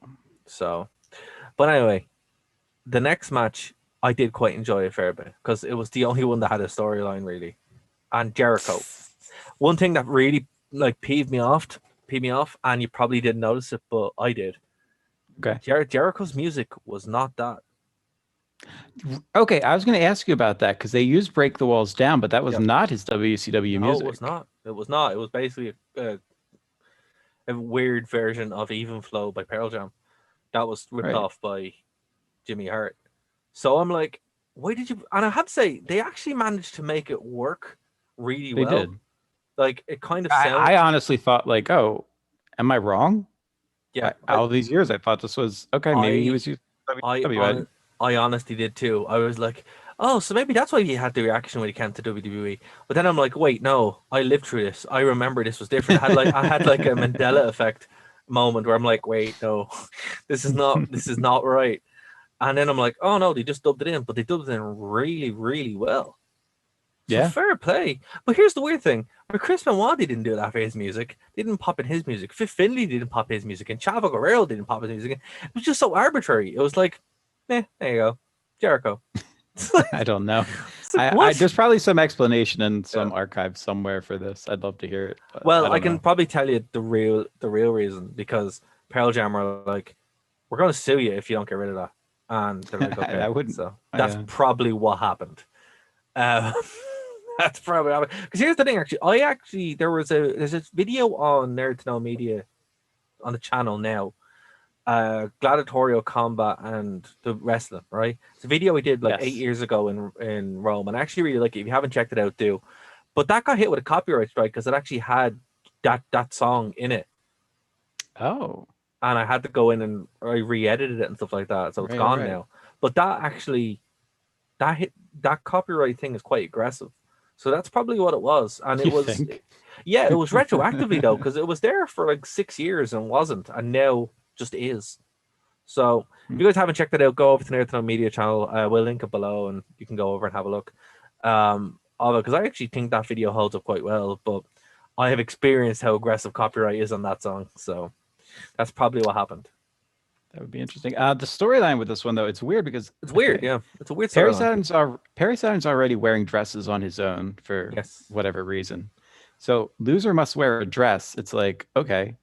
So, but anyway, the next match I did quite enjoy a fair bit because it was the only one that had a storyline, really. And Jericho. One thing that really like peeved me off, and you probably didn't notice it, but I did. Okay. Jericho's music was not that. Okay, I was going to ask you about that because they used "Break the Walls Down," but that was not his WCW music. No, it was not. It was not. It was basically a weird version of Even Flow by Pearl Jam that was ripped off by Jimmy Hart. So I'm like, why did you? And I have to say, they actually managed to make it work really well. They did. Like it kind of sound. I honestly thought like, oh, am I wrong? Yeah, All these years, I thought this was okay. Maybe he I was using I WCW. on I honestly did too. I was like, oh, so maybe that's why he had the reaction when he came to WWE. But then I'm like, wait, no, I lived through this. I remember this was different. I had like a Mandela effect moment where I'm like, wait, no, this is not right. And then I'm like, oh no, they just dubbed it in, but they dubbed it in really, really well. So Yeah. fair play. But here's the weird thing. But Chris Benoit didn't do that for his music. They didn't pop in his music. Fit Finley didn't pop his music. And Chavo Guerrero didn't pop his music. It was just so arbitrary. It was like, there you go. Jericho. I don't know. It's like, I what? there's probably some explanation in Yeah. some archive somewhere for this. I'd love to hear it, but I Well, I don't can know. probably tell you the real reason because Pearl Jam are like, we're gonna sue you if you don't get rid of that. And they're like, I okay. wouldn't. So that's Yeah. probably what happened. Uh, that's probably what happened. Because here's the thing, actually, there's a video on Nerd to Know Media on the channel now, gladiatorial combat and the wrestling, right? It's a video we did like 8 Yes. years ago in Rome, and I actually really like it. If you haven't checked it out, do. But that got hit with a copyright strike because it actually had that song in it, Oh, and I had to go in and I re-edited it and stuff like that, so it's right, gone right. now. But that hit that copyright thing is quite aggressive, so that's probably what it was, and it You was. think? Yeah, it was retroactively though, because it was there for like 6 years and wasn't, and now just is. So if Hmm. you guys haven't checked it out, go over to the Nerd to Know Media channel. We'll link it below, and you can go over and have a look. Although, because I actually think that video holds up quite well, but I have experienced how aggressive copyright is on that song, so that's probably what happened. That would be interesting. The storyline with this one though, it's weird because It's weird, okay, yeah. It's a weird storyline. Perry Saturn's already wearing dresses on his own for Yes. whatever reason. So loser must wear a dress. It's like, okay.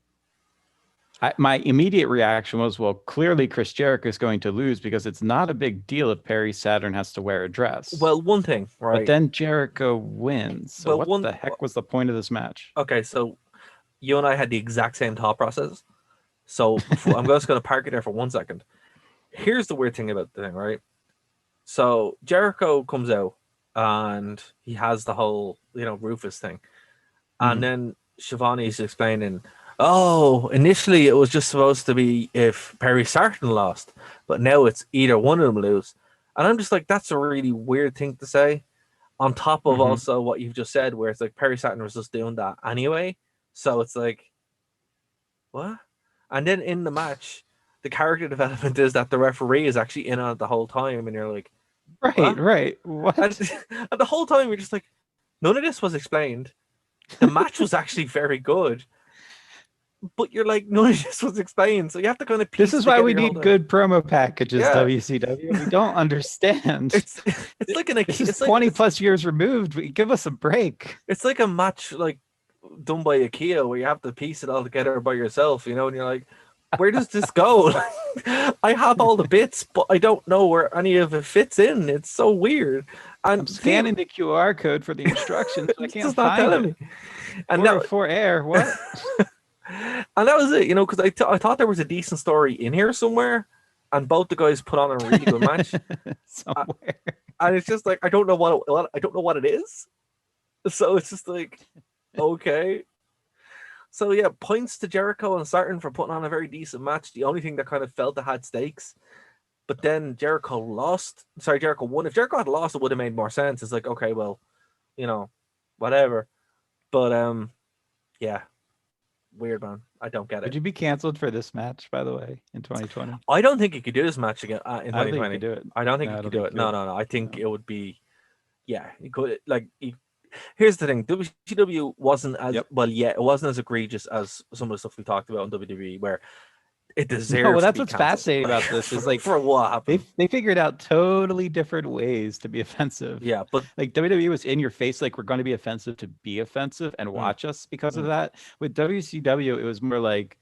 My immediate reaction was, well, clearly Chris Jericho is going to lose because it's not a big deal if Perry Saturn has to wear a dress. Well, one thing, But right? then Jericho wins. So Well, what one. the heck was the point of this match? Okay, so you and I had the exact same thought process. So before, I'm just going to park it there for 1 second. Here's the weird thing about the thing, right? So Jericho comes out and he has the whole, Rufus thing. And Mhm. then Shivani's explaining, oh, initially it was just supposed to be if Perry Sarton lost, but now it's either one of them lose. And I'm just like, that's a really weird thing to say. On top of Mhm. also what you've just said, where it's like Perry Saturn was just doing that anyway. So it's like, what? And then in the match, the character development is that the referee is actually in on it the whole time, and you're like, Right, what? right. And, What? and the whole time you're just like, none of this was explained. The match was actually very good, but you're like, none of this was explained, so you have to kind of This piece is why together we your whole need thing. good promo packages, Yeah, WCW. We don't understand. it's it's like an This is it's like 20 plus years removed. Give us a break. it's like a match like done by IKEA where you have to piece it all together by yourself, and you're like, where does this go? I have all the bits, but I don't know where any of it fits in. It's so weird. I'm And scanning the QR code for the instructions, but I it's can't just not find telling it. me. And that 404 air. What? and that was it, because I thought there was a decent story in here somewhere, and both the guys put on a really good match. Uh, Somewhere. and it's just like I don't know I don't know what it is. So it's just like, okay. So yeah, points to Jericho and Sarton for putting on a very decent match. The only thing that kind of felt that had stakes. But then Jericho lost. Sorry, Jericho won. If Jericho had lost, it would have made more sense. It's like, okay, well, whatever. But yeah, weird man. I don't get Would it. you be canceled for this match, by the way, in 2020? I don't think he could do this match again in I don't think you could 2020. do it. I don't think No, he I could don't do think it. you No, could. no, no. I think No. it would be. Yeah, he could. Here's the thing: WCW wasn't as Yep. well. Yeah, it wasn't as egregious as some of the stuff we talked about in WWE, where it No, well, deserves to that's be what's cancelled fascinating about this is like for what they happened. they figured out totally different ways to be offensive. Yeah, but Like WWE was in your face, like we're going to be offensive to be offensive and mm, watch us because of mm. that. With WCW, it was more like,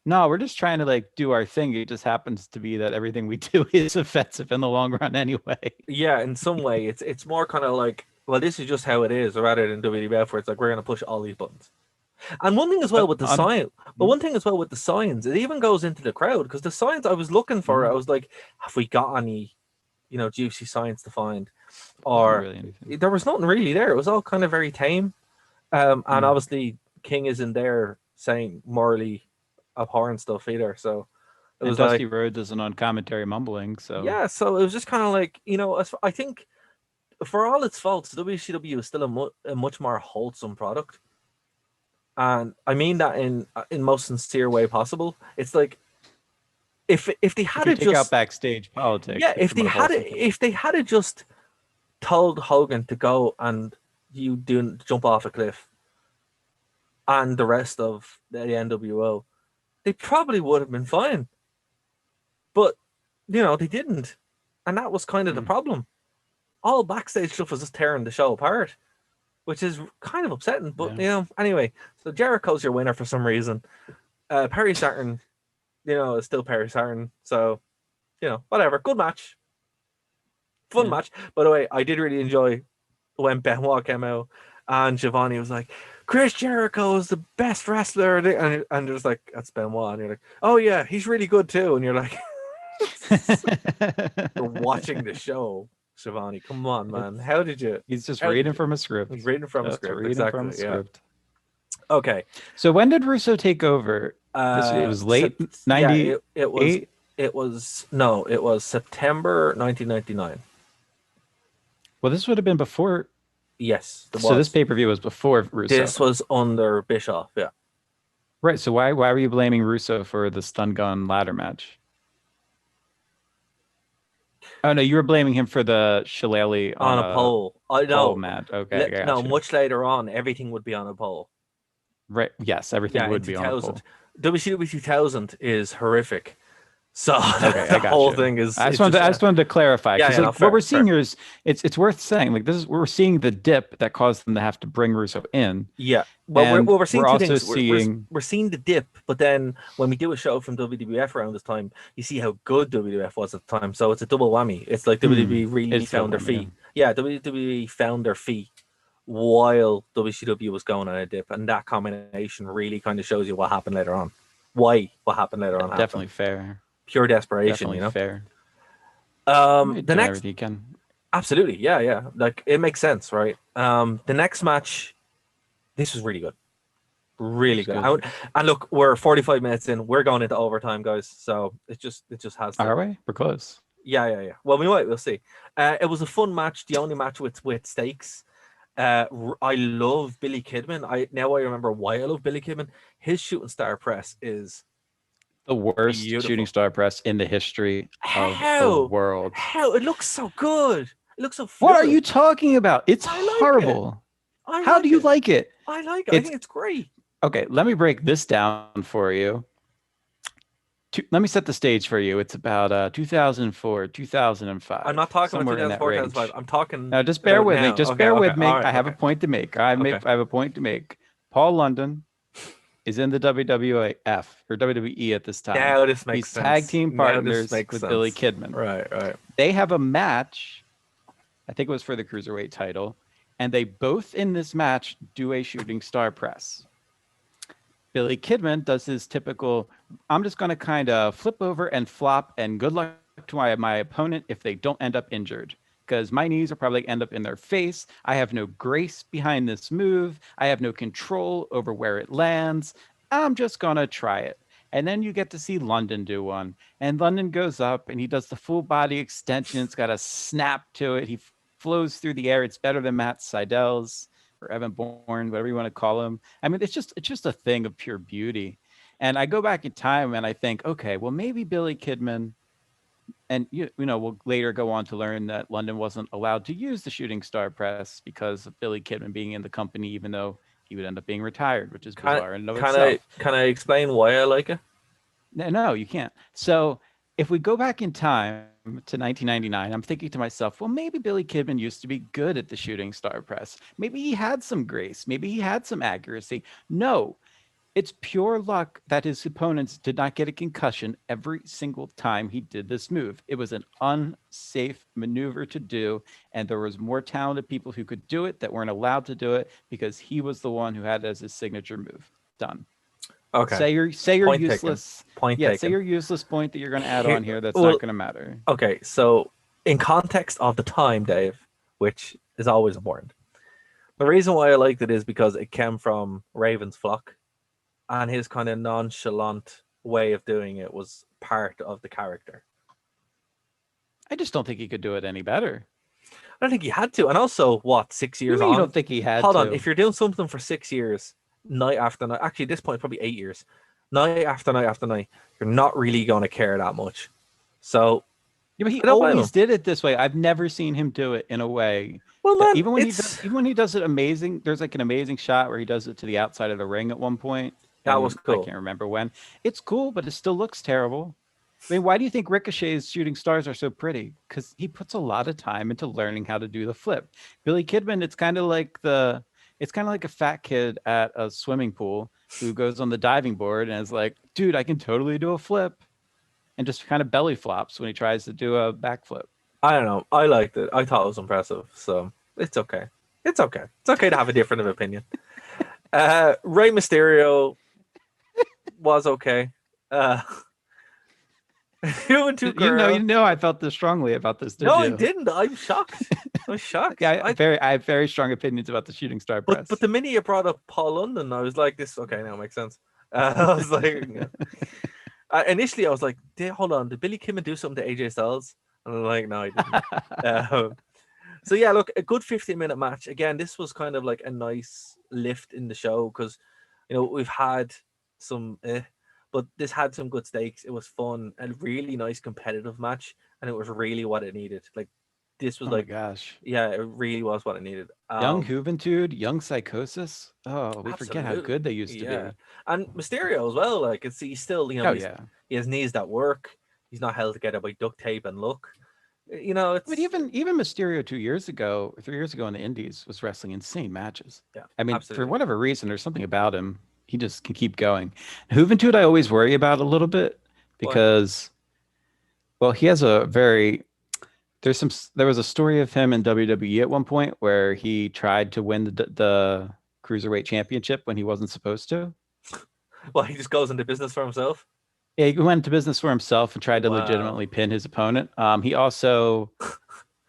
no, we're just trying to like do our thing. It just happens to be that everything we do is offensive in the long run anyway. Yeah, in some way, it's more kind of like, well, this is just how it is, rather than WWF, where it's like we're gonna push all these buttons. And one thing as well But with the on sign, but one thing as well with the signs, it even goes into the crowd because the signs I was looking for, I Mhm. was like, have we got any, juicy signs to find? Wasn't Or really anything. there was nothing really there. It was all kind of very tame. And obviously King isn't there saying morally abhorrent stuff either. So it And was Dusty like, Rhodes isn't on commentary mumbling, so yeah. So it was just kind of like, I think for all its faults, WCW is still a much more wholesome product, and I mean that in most sincere way possible. It's like if they if had you it take out just backstage politics, yeah, it's a more wholesome thing. if they had it just told Hogan to go and you do jump off a cliff and the rest of the NWO, they probably would have been fine. But they didn't, and that was kind of the Hmm. problem. All backstage stuff was just tearing the show apart, which is kind of upsetting. But Yeah. anyway, so Jericho's your winner for some reason. Perry Saturn, is still Perry Saturn. So whatever. Good match, fun Yeah. match. By the way, I did really enjoy when Benoit came out and Giovanni was like, Chris Jericho is the best wrestler, and there's like, that's Benoit, and you're like, oh yeah, he's really good too, and you're like, you're watching the show, Giovanni. Come on, man. It's How did you? he's just How did reading you? from a He's script. reading from a Just script, reading from a exactly. Yeah. script. Okay. So when did Russo take over? This it was late Yeah, it was 98. it was no, it was September 1999. Well, this would have been before. Yes, it So this was. pay-per-view was before Russo. This was under Bischoff. Yeah. Right. So why were you blaming Russo for the stun gun ladder match? Oh no, you were blaming him for the shillelagh on On a a pole. I pole know. match. Okay, I No, got you. much later on, everything would be on a pole. Right. Yes, everything Yeah, in would be on a 2000. pole. WCW 2000 is horrific. So Okay, the I got whole you. thing is I just it's wanted just to, I just wanted to clarify yeah, because yeah, no, like what we're fair, seeing fair. here is it's worth saying like this is we're seeing the dip that caused them to have to bring Russo in, Yeah. Well, and we're seeing we're two also things. seeing We're seeing the dip, but then when we do a show from WWF around this time, you see how good WWF was at the time. So it's a double whammy. It's like WWE really it's found their double whammy. feet. Yeah, WWE found their feet while WCW was going on a dip, and that combination really kind of shows you what happened later on. Why what happened later Yeah, on definitely happened. fair. Pure desperation, Definitely fair. The Doing next everything you can. absolutely, yeah, yeah. Like it makes sense, right? The next match, this was really good. Really It's good. good. And look, we're 45 minutes in. We're going into overtime, guys. So it just has to. Are we? We're close. Yeah, yeah, yeah. Well, we might. We'll see. It was a fun match. The only match with stakes. I love Billy Kidman. I remember why I love Billy Kidman. His shooting star press is The worst shooting beautiful. star press in the history of the How? world. How? It looks so good. It looks so What are fluid. you talking about? It's I like it. horrible. I How do like you it. like it? I like it. I It's think it's great. okay. Let me break this down for you. Let me set the stage for you. It's about 2004, I'm 2005, not talking about somewhere in that 2004, 2005. range. I'm talking Now, just bear about with me. now. Just Okay, bear okay. with All me. right, I have a okay. point to make. Okay. I have a point to make. Paul London is in the WWF or WWE at this time. Now this makes He's tag sense. team Now this partners makes with Billy sense. Kidman. Right, right. They have a match. I think it was for the cruiserweight title, and they both in this match do a shooting star press. Billy Kidman does his typical, I'm just going to kind of flip over and flop, and good luck to my opponent if they don't end up injured. Because my knees will probably end up in their face. I have no grace behind this move. I have no control over where it lands. I'm just going to try it. And then you get to see London do one. And London goes up and he does the full body extension. It's got a snap to it. He flows through the air. It's better than Matt Seidel's or Evan Bourne, whatever you want to call him. I mean, it's just a thing of pure beauty. And I go back in time and I think, okay, well, maybe Billy Kidman, and we'll later go on to learn that London wasn't allowed to use the shooting star press because of Billy Kidman being in the company, even though he would end up being retired, which is Can bizarre in and of can I itself. can I explain why I like it? No, you can't. So if we go back in time to 1999, I'm thinking to myself, well, maybe Billy Kidman used to be good at the shooting star press. Maybe he had some grace. Maybe he had some accuracy. No, it's pure luck that his opponents did not get a concussion every single time he did this move. It was an unsafe maneuver to do, and there was more talented people who could do it that weren't allowed to do it because he was the one who had it as his signature move. Done. Okay. Say you're Point taken. useless. Point Yeah, say taken. your useless point that you're going to add Here, on here that's well, not going to matter. okay. So in context of the time, Dave, which is always important, The reason why I liked it is because it came from Raven's flock, and his kind of nonchalant way of doing it was part of the character. I just don't think he could do it any better. I don't think he had to. And also, what, six What do you years mean you on? don't think he had Hold on, to? if you're doing something for 6 years, night after night, actually, at this point, probably 8 years, night after night after night, you're not really going to care that much. So Yeah, but he I don't blame him. always did it this way. I've never seen him do it in a way Well, that man, even when he does it amazing, there's like an amazing shot where he does it to the outside of the ring at one point, that was and I cool. can't remember when. It's cool, but it still looks terrible. I mean, why do you think Ricochet's shooting stars are so pretty? Because he puts a lot of time into learning how to do the flip. Billy Kidman, it's kind of like a fat kid at a swimming pool who goes on the diving board and is like, dude, I can totally do a flip, and just kind of belly flops when he tries to do a backflip. I don't know. I liked it. I thought it was impressive. So it's okay. It's okay. It's okay to have a different opinion. Rey Mysterio was okay. Uh, Juventud Guerrero. You know, I felt this strongly about this, did No, I you? didn't. I'm shocked. I'm shocked. Yeah, I have very strong opinions about the shooting star But press. the minute you brought up Paul London, I was like, this okay now it makes sense. I was like, yeah. Initially I was like, hold on, did Billy Kimmon do something to AJ Styles? And I'm like, no, he didn't. So yeah, look, a good 15-minute match. Again, this was kind of like a nice lift in the show because we've had some, but this had some good stakes. It was fun, a really nice competitive match, and it was really what it needed. Like this was Oh my like, gosh. yeah, it really was what it needed. Young Juventud, young Psychosis. Oh, we forget how Absolutely. good they used to Yeah. be. And Mysterio as well. Like it's he's still, Oh yeah. he has knees that work. He's not held together by duct tape and luck. But It's even Mysterio 2 years ago, 3 years ago in the Indies was wrestling insane matches. yeah, I mean, for absolutely. whatever reason, there's something about him. He just can keep going. Juventud, I always worry about a little bit Why? because, well, he has a very there was a story of him in WWE at one point where he tried to win the cruiserweight championship when he wasn't supposed to. Well, he just goes into business for himself. Yeah, he went into business for himself and tried to Wow. legitimately pin his opponent. He also,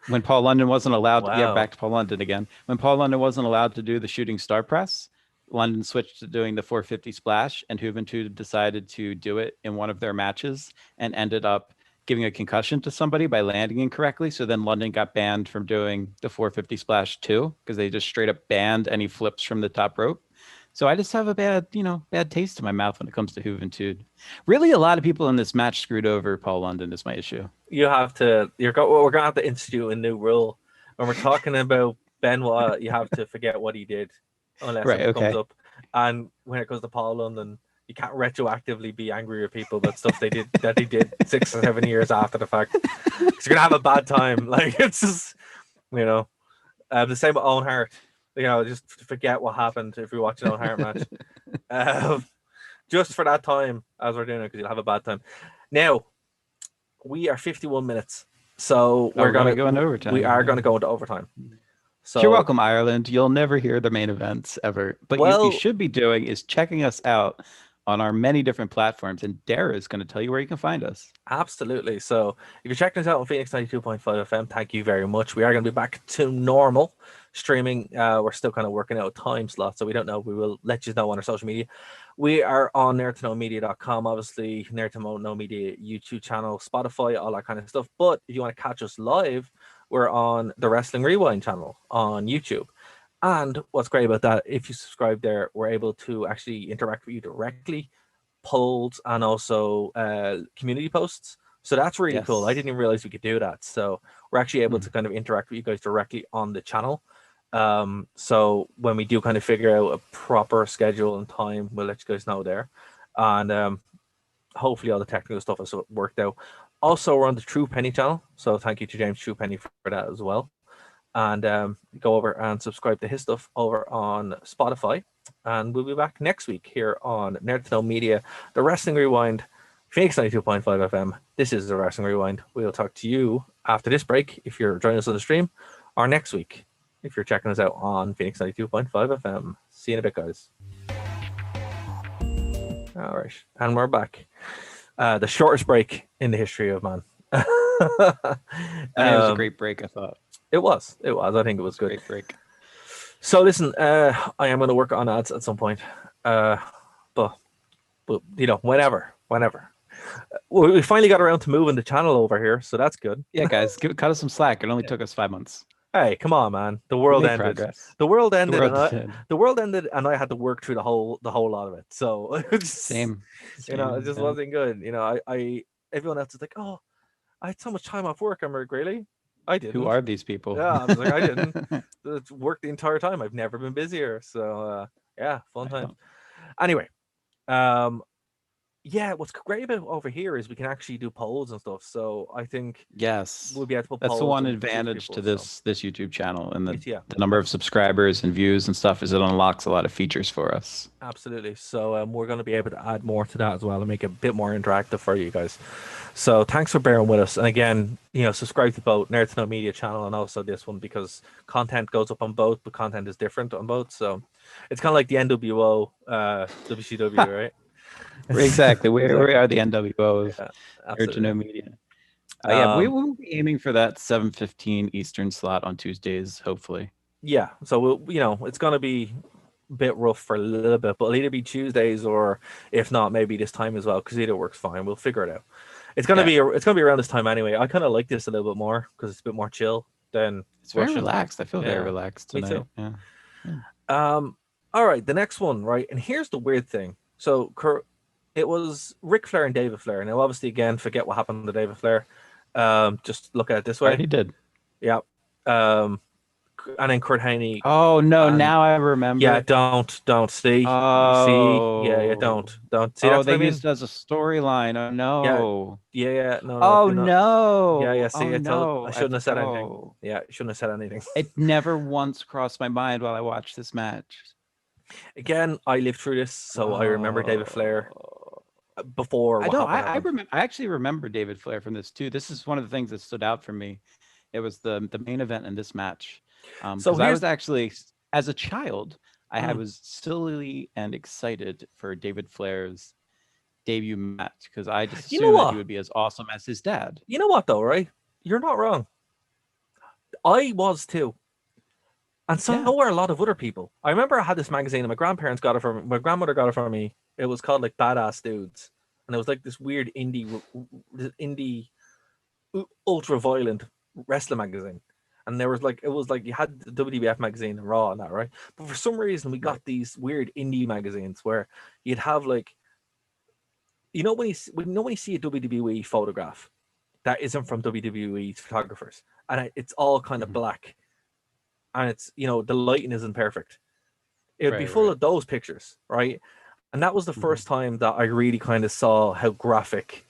when Paul London wasn't allowed, yeah, Wow. back to Paul London again. When Paul London wasn't allowed to do the shooting star press, London switched to doing the 450 splash, and Juventud decided to do it in one of their matches and ended up giving a concussion to somebody by landing incorrectly. So then London got banned from doing the 450 splash too, because they just straight up banned any flips from the top rope. So I just have a bad taste in my mouth when it comes to Juventud. Really, a lot of people in this match screwed over Paul London is my issue. You have to. We're gonna have to institute a new rule when we're talking about Benoit. You have to forget what he did, unless Right. it comes Okay. up. And when it comes to Paul London, you can't retroactively be angry with people about stuff they did 6 or 7 years after the fact. Because you're gonna have a bad time. Like it's just the same with Owen Hart. Just forget what happened if you're watching Owen Hart match. Just for that time as we're doing it, because you'll have a bad time. Now we are 51 minutes, so Oh, we're gonna go into we overtime. are Yeah. gonna go into overtime. You're So welcome, Ireland. You'll never hear the main events ever. But you well, should be doing is checking us out on our many different platforms. And Dara is going to tell you where you can find us. absolutely. So if you're checking us out on Phoenix 92.5 FM, thank you very much. We are going to be back to normal streaming. We're still kind of working out a time slot, so we don't know. We will let you know on our social media. We are on nerdtoknowmedia.com, obviously, Nerd to Know Media YouTube channel, Spotify, all that kind of stuff. But if you want to catch us live, we're on the Wrestling Rewind channel on YouTube. And what's great about that, if you subscribe there, we're able to actually interact with you directly, polls, and also community posts. So that's really cool. I Yes. didn't even realize we could do that. So we're actually able Hmm. to kind of interact with you guys directly on the channel. So when we do kind of figure out a proper schedule and time, we'll let you guys know there. And hopefully all the technical stuff has worked out. Also, we're on the True Penny channel. So thank you to James True Penny for that as well. And go over and subscribe to his stuff over on Spotify. And we'll be back next week here on Nerd to Know Media, the Wrestling Rewind, Phoenix 92.5 FM. This is the Wrestling Rewind. We'll talk to you after this break if you're joining us on the stream, or next week if you're checking us out on Phoenix 92.5 FM. See you in a bit, guys. All right. And we're back. The shortest break in the history of man. I mean, it was a great break, I thought. It was. I think it was good. Great break. So listen, I am going to work on ads at some point, uh, but you know, whenever. Well, we finally got around to moving the channel over here, so that's good. Yeah, guys, cut us some slack. It only took us 5 months. Hey, come on, man. The We world made ended. progress. The world The ended, world did. the world ended, and I had to work through the whole lot of it. So it's Same, you know, it same. just Yeah. wasn't good. You know, I everyone else is like, oh, I had so much time off work. I'm like, really? I Who didn't. are these people? Yeah, I was like, I didn't. It's worked the entire time. I've never been busier. So yeah, fun I times. know. Anyway, um, yeah, what's great about over here is we can actually do polls and stuff. So I think Yes. we'll be able to put That's the polls one and choose advantage people. to So this YouTube channel, and yeah, the number of subscribers and views and stuff is it unlocks a lot of features for us. absolutely. So we're going to be able to add more to that as well and make it a bit more interactive for you guys. So thanks for bearing with us. And again, you know, subscribe to both Nerd to Know Media channel and also this one because content goes up on both, but content is different on both. So it's kind of like the NWO, WCW, right? Exactly. We Exactly. are the NWOs, Yeah, Nerd to absolutely. Know Media. Yeah, we Um, will be aiming for that 7:15 Eastern slot on Tuesdays, hopefully. yeah. So you know, it's gonna be a bit rough for a little bit, but it'll either be Tuesdays or if not, maybe this time as well, because either works fine. We'll figure it out. Yeah, It's gonna be around this time anyway. I kind of like this a little bit more because it's a bit more chill than it's very Russian. relaxed. I feel very Yeah, relaxed me tonight. too. Yeah. Yeah. All right, the next one, right? And here's the weird thing. So, it was Ric Flair and David Flair. Now, obviously, again, forget what happened to David Flair. Just look at it this way. Already did. Yeah. Um, and then Kurt Hennig Oh no, and now I yeah, remember. don't see, you see, yeah, Oh. don't see. Oh, That's what they I mean. used it as a storyline. Oh Yeah, no. yeah, no, Oh do not. Yeah, no. see, Oh I no. shouldn't have said anything. Oh. Yeah, shouldn't have said anything. It never once crossed my mind while I watched this match. Again, I lived through this, so I remember David Flair Oh. before I what don't. happened I happened. remember. I actually remember David Flair from this too. This is one of the things that stood out for me. It was the main event in this match, So because I here's was actually as a child, I mm, was silly and excited for David Flair's debut match because I just you know assumed that he what? would be as awesome as his dad. You know what though, right? You're not wrong. I was too. And so Yeah, were a lot of other people. I remember I had this magazine and my grandparents got it for me. My grandmother got it for me. It was called like Badass Dudes. And it was like this weird indie ultra violent wrestling magazine. And there was like it was like you had the WWF magazine and Raw and that, right? But for some reason we got right. these weird indie magazines where you'd have like you know when you see a WWE photograph that isn't from WWE's photographers and it's all kind of Mhm. black and it's you know the lighting isn't perfect. It would be Right, full right. of those pictures, right? And that was the Hmm. first time that I really kind of saw how graphic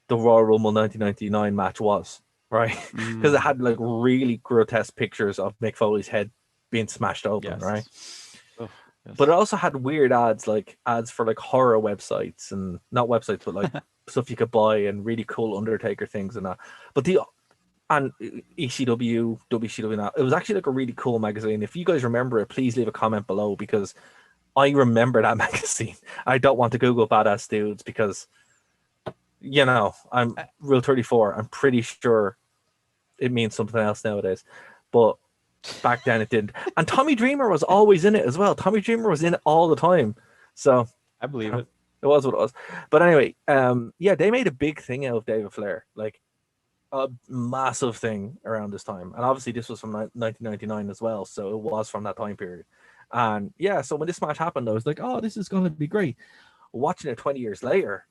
the Royal Rumble 1999 match was, right? Because it Mm, had like really grotesque pictures of Mick Foley's head being smashed open, right? yes. Oh, But it yes. also had weird ads, like ads for like horror websites and not websites, but like stuff you could buy and really cool Undertaker things and that. But the and ECW, WCW, that it was actually like a really cool magazine. If you guys remember it, please leave a comment below because I remember that magazine. I don't want to Google badass dudes because you know I'm I, Rule 34. I'm pretty sure it means something else nowadays, but back then it didn't. And Tommy Dreamer was always in it as well. Tommy Dreamer was in it all the time, so I believe you know, it. it was what it was. But anyway, yeah, they made a big thing out of David Flair, like a massive thing around this time. And obviously, this was from 1999 as well, so it was from that time period. And yeah, so when this match happened, I was like, oh, this is going to be great. Watching it 20 years later,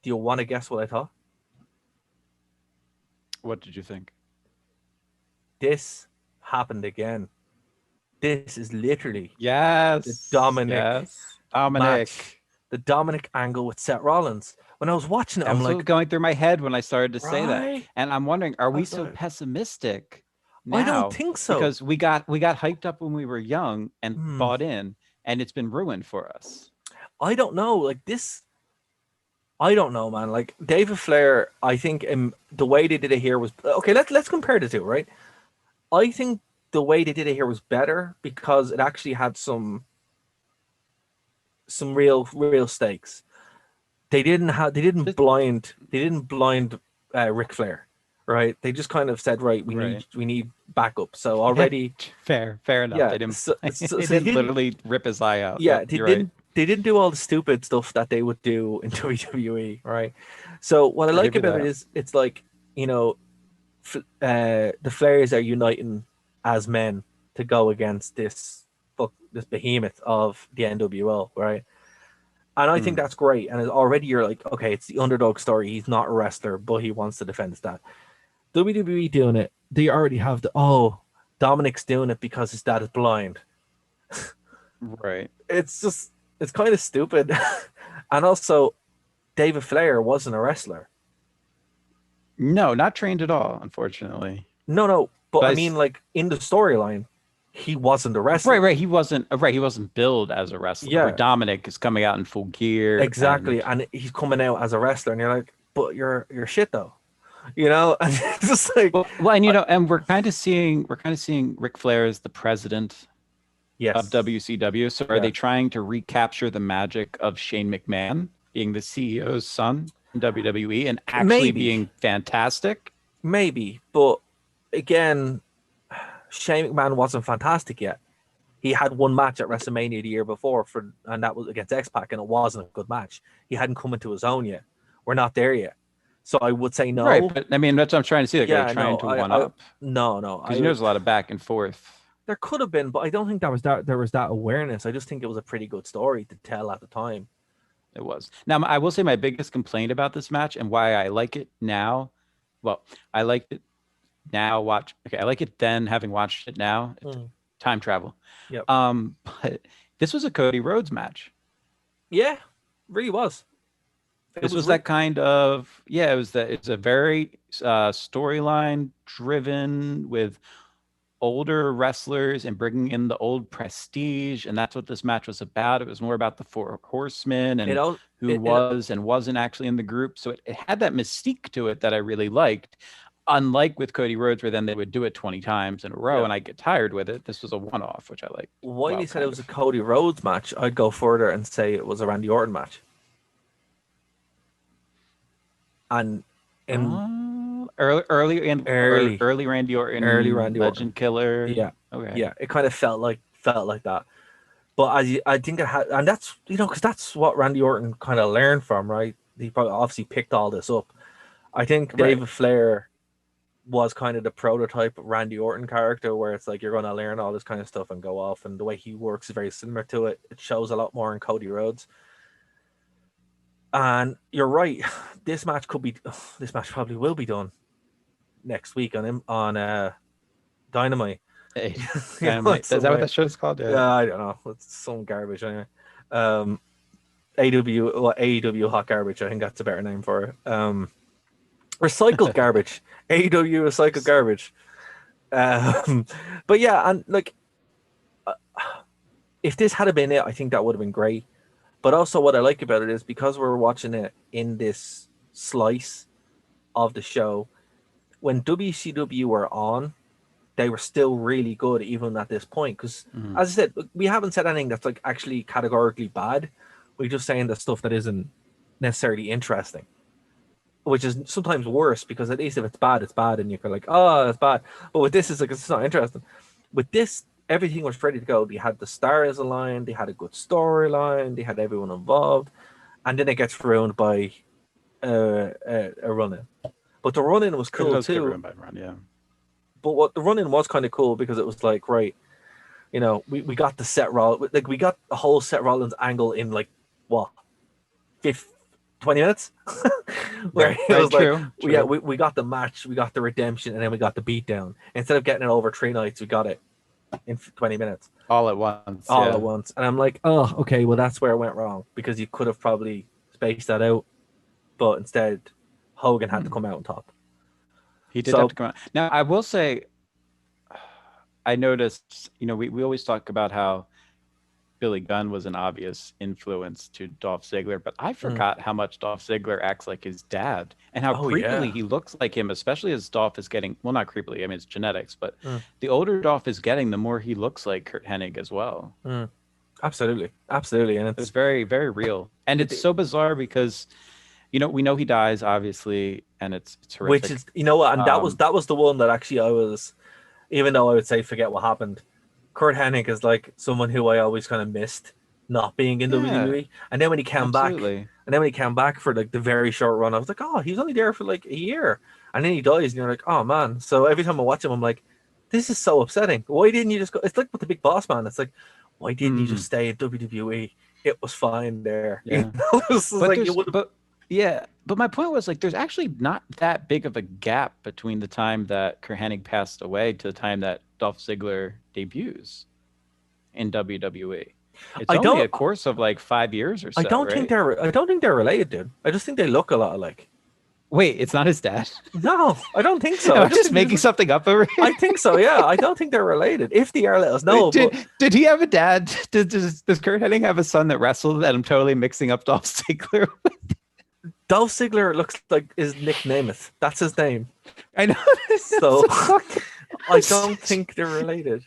do you want to guess what I thought? What did you think? This happened again. This is literally the Yes. Dominic Yes. match, Dominic. the Dominic angle with Seth Rollins. When I was watching it, That I'm was what was like, going through my head when I started to say that. right? And I'm wondering, are I we was so like, pessimistic I don't now? think so. Because we got hyped up when we were young and Hmm. bought in, and it's been ruined for us. I don't know. Like this, I don't know, man. Like David Flair, I think the way they did it here was okay. Let's compare the two, right? I think the way they did it here was better because it actually had some real stakes. They didn't Just blind Ric Flair, right? They just kind of said, right, Right. we need backup. So Yeah. already, Fair enough. yeah, They didn't so they they didn't didn't, literally rip his eye out. yeah, Yep, you're right. they didn't do all the stupid stuff that they would do in WWE, right? So what I I'll like give you about it that. is it's like, you know, the Flares are uniting as men to go against this behemoth of the NWO, right? And I think Mm, that's great. And already you're like, okay, it's the underdog story. He's not a wrestler, but he wants to defend his dad. WWE doing it, they already have Dominic's doing it because his dad is blind. right. It's just, it's kind of stupid. And also, David Flair wasn't a wrestler. No, not trained at all, unfortunately. No, no, but But I mean, like in the storyline, he wasn't a wrestler. right. He wasn't billed as a wrestler. Where Yeah, Dominic is coming out in full gear exactly. and And he's coming out as a wrestler, and you're like, but you're shit though, And it's just like, and uh, and we're kind of seeing Ric Flair as the president of yes, WCW. So are they yes, trying to recapture the magic of Shane McMahon being the CEO's son in WWE and actually maybe, being fantastic? maybe, but again, Shane McMahon wasn't fantastic yet. He had one match at WrestleMania the year before and that was against X Pac, and it wasn't a good match. He hadn't come into his own yet. We're not there yet, so I would say Right, no. but I mean that's what I'm trying to see. Like, are they Yeah, trying no, to one up? no, no. Because you know there's a lot of back and forth. There could have been, but I don't think that there was that awareness. I just think it was a pretty good story to tell at the time. It was. Now I will say my biggest complaint about this match and why I like it now. Well, I liked it now. I like it then. Having watched it now, Mm. time travel. Yep. But this was a Cody Rhodes match. Yeah, really was. It This was was that re- kind of yeah. It was that. It's a very storyline driven with older wrestlers and bringing in the old prestige, and that's what this match was about. It was more about the Four Horsemen it and all who was and wasn't actually in the group. So it had that mystique to it that I really liked. Unlike with Cody Rhodes, where then they would do it 20 times in a row yeah. and I get tired with it. This was a one-off, which I liked. While you Well, said it kind was a of. Cody Rhodes match, I'd go further and say it was a Randy Orton match. And in early, Early Randy early Orton, Randy Orton, Legend Killer. yeah, Okay. yeah, it kind of felt like that. But I think it had, and that's because that's what Randy Orton kind of learned from, right? He probably obviously picked all this up. I think Right. David Flair was kind of the prototype Randy Orton character, where it's like you're going to learn all this kind of stuff and go off, and the way he works is very similar to it. It shows a lot more in Cody Rhodes. And you're right, this match could be, this match probably will be done next week on Dynamite. Hey, It's Dynamite. Is that what somewhere. that show's called? Yeah. Yeah, I don't know. It's some garbage anyway. Um, AEW hot garbage. I think that's a better name for it. Recycled garbage. AEW recycled garbage. Um, but yeah, and like if this had been it, I think that would have been great. But also, what I like about it is because we're watching it in this slice of the show, when WCW were on, they were still really good even at this point. Because, Mhm. as I said, we haven't said anything that's like actually categorically bad. We're just saying the stuff that isn't necessarily interesting, which is sometimes worse because at least if it's bad, and you're like, oh, it's bad. But with this, it's like it's not interesting. With this, everything was ready to go. They had the stars aligned, they had a good storyline, they had everyone involved, and then it gets ruined by a run-in. But the run-in was It cool does get too. ruined by Run, yeah. But what the run-in was kind of cool because it was like, right, we got the Seth Rollins, like we got the whole Seth Rollins angle in like what, 20 minutes, where Right. it Right. was like, True. yeah, True. we got the match, we got the redemption, and then we got the beatdown. Instead of getting it over 3 nights, we got it in 20 minutes, All at once. all at Yeah. once. And I'm like, oh, okay, well, that's where it went wrong because you could have probably spaced that out, but instead, Hogan had to Hmm. come out on top. He did have So, to come out. Now, I will say, I noticed, we always talk about how Billy Gunn was an obvious influence to Dolph Ziggler, but I mm, forgot how much Dolph Ziggler acts like his dad and how oh, creepily yeah. he looks like him, especially as Dolph is getting, well, not creepily, I mean, it's genetics, but Mm, the older Dolph is getting, the more he looks like Kurt Hennig as well. mm, absolutely. Absolutely. And It's it's, very, very real. And it's it, so bizarre because we know he dies, obviously, and it's which is, horrific. you know what, and Um, that was the one that actually I was, even though I would say forget what happened. Kurt Hennig is like someone who I always kind of missed not being in yeah, WWE, and then when he came back, absolutely. for like the very short run, I was like, oh, he was only there for like a year, and then he dies, and you're like, oh man. So every time I watch him, I'm like, this is so upsetting. Why didn't you just go? It's like with the Big Boss Man. It's like, why didn't you just Mm, stay in WWE? It was fine there. You yeah. know, it's But like you there's would have. but yeah, but my point was like there's actually not that big of a gap between the time that Kurt Hennig passed away to the time that Dolph Ziggler debuts in WWE. It's I only don't. a course of like 5 years or so, right? I don't think they're related, dude. I just think they look a lot alike. Wait, it's not his dad. No, I don't think so. Am I I just just think they just making look. something up over here? I think so. Yeah, I don't think they're related. If they are, let us Wait, know. But did he have a dad? Does Kurt Hennig have a son that wrestled that I'm totally mixing up Dolph Ziggler? Dolph Ziggler looks like is Nick Nemeth. That's his name. I know. So I don't think they're related.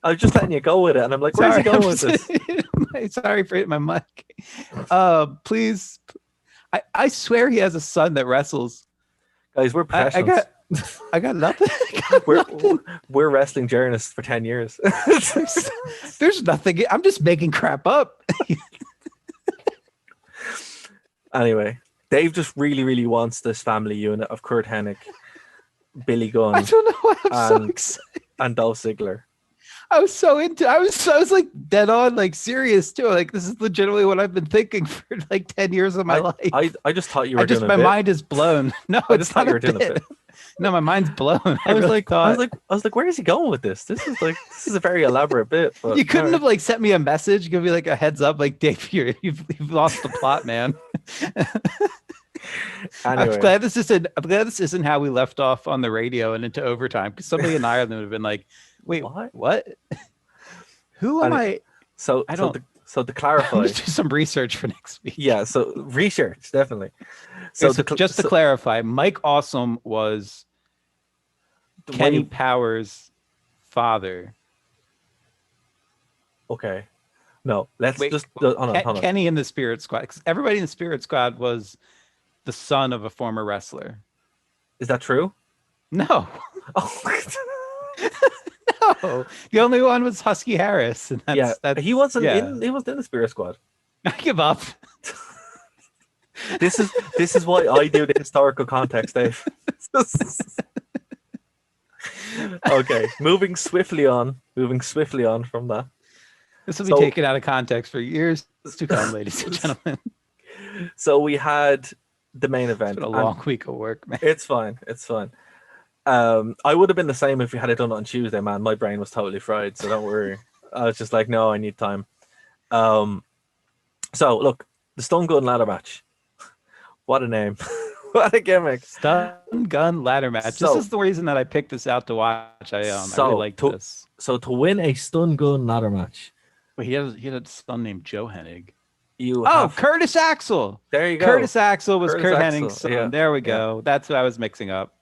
I was just letting you go with it, and I'm like, where's he Sorry, going with this? sorry for hitting my mic. Please, I swear he has a son that wrestles. Guys, we're I professionals. I got nothing. We're we're wrestling journalists for 10 years. There's nothing. I'm just making crap up. Anyway, Dave just really, really wants this family unit of Kurt Hennig, Billy I Gunn, don't know why I'm so and excited. and Dolph Ziggler. I was so into. I was like dead on, like serious too. Like this is legitimately what I've been thinking for like 10 years of my life. I just thought you were doing a My bit. mind is blown. No, I it's just thought not you a were doing a bit. bit. No, my mind's blown. I was really like, thought I was like, where is he going with this? This is a very elaborate bit. But you couldn't all have like sent me a message, give me like a heads up, like Dave, you've lost the plot, man. right. Anyway, I'm glad this isn't how we left off on the radio and into overtime, because somebody in Ireland would have been like, "Wait, what? Who am and I?" so I so don't. to so to I'm clarify, gonna do some research for next week. yeah. So research definitely. Okay, So so just to clarify, Mike Awesome was Kenny wait, Powers' father. okay, no, let's Wait, just hold on. Kenny in the Spirit Squad. 'Cause everybody in the Spirit Squad was the son of a former wrestler. Is that true? No, Oh, no. The only one was Husky Harris, and yeah. that's He wasn't yeah. in. He wasn't in the Spirit Squad. I give up. This is why I do the historical context, Dave. Okay, moving swiftly on. Moving swiftly on from that. This will be So- taken out of context for years to come, ladies and gentlemen. So we had the main It's event. been a and long week of work, man. It's fine. It's fine. I would have been the same if we had it done on Tuesday, man. My brain was totally fried, so don't worry. I was just like, no, I need time. So look, the Stone Gun ladder match. What a name. What a gimmick. Stun gun ladder match. So- This is the reason that I picked this out to watch. I So, really like to- this. So to win a Stun Gun ladder match, Wait, he had a son named Joe Hennig. you Oh, have Curtis Axel. there you go. Curtis Axel was Curtis Kurt Axel, Hennig's son. yeah, There we yeah. go. That's what I was mixing up.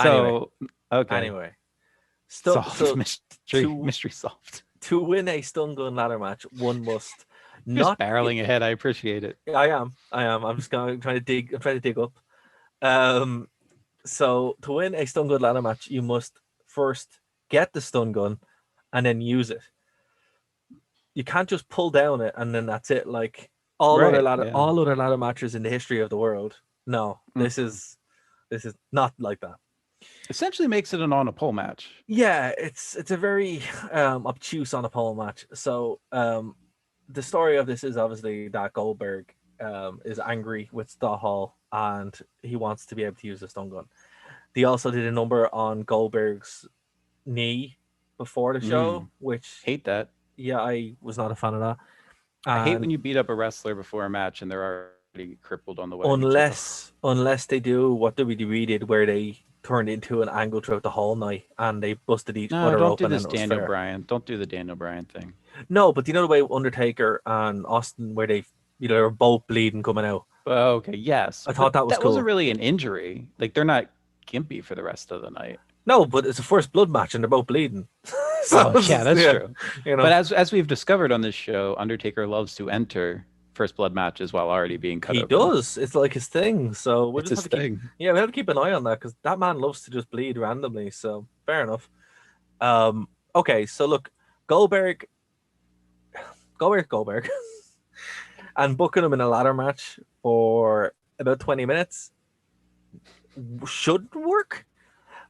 So okay. Anyway. Solved. Mystery, to- mystery solved. To win a Stun Gun ladder match, one must Just not barreling ahead. I appreciate it. I am. I'm just trying to dig. I'm trying to dig up. So to win a Stun Gun ladder match, you must first get the stun gun and then use it. You can't just pull down it and then that's it. Like all Right, other yeah. all other ladder matches in the history of the world. No, Mm. this is not like that. Essentially makes it an on a pole match. Yeah, it's a very obtuse on a pole match. So the story of this is obviously that Goldberg is angry with Scott Hall and he wants to be able to use the stun gun. They also did a number on Goldberg's knee before the show, which Hate that. yeah, I was not a fan of that. I hate when And you beat up a wrestler before a match and they're already crippled on the way. unless they do what WWE did, where they turned into an angle throughout the whole night and they busted each No, other don't open do this and it was Daniel fair. Bryan. Don't do the Daniel Bryan thing. No, but you know the way Undertaker and Austin, where they were both bleeding coming out. Oh, okay, yes. I thought but that was that wasn't cool. really an injury. Like they're not gimpy for the rest of the night. No, but it's a first blood match and they're both bleeding. Oh, yeah, that's true. You know, But as we've discovered on this show, Undertaker loves to enter first blood matches while already being cut He open. does. It's like his thing. So we'll It's just his have to keep. thing. Yeah, we have to keep an eye on that because that man loves to just bleed randomly. So fair enough. Okay. So look, Goldberg, Goldberg, and booking him in a ladder match for about 20 minutes should work.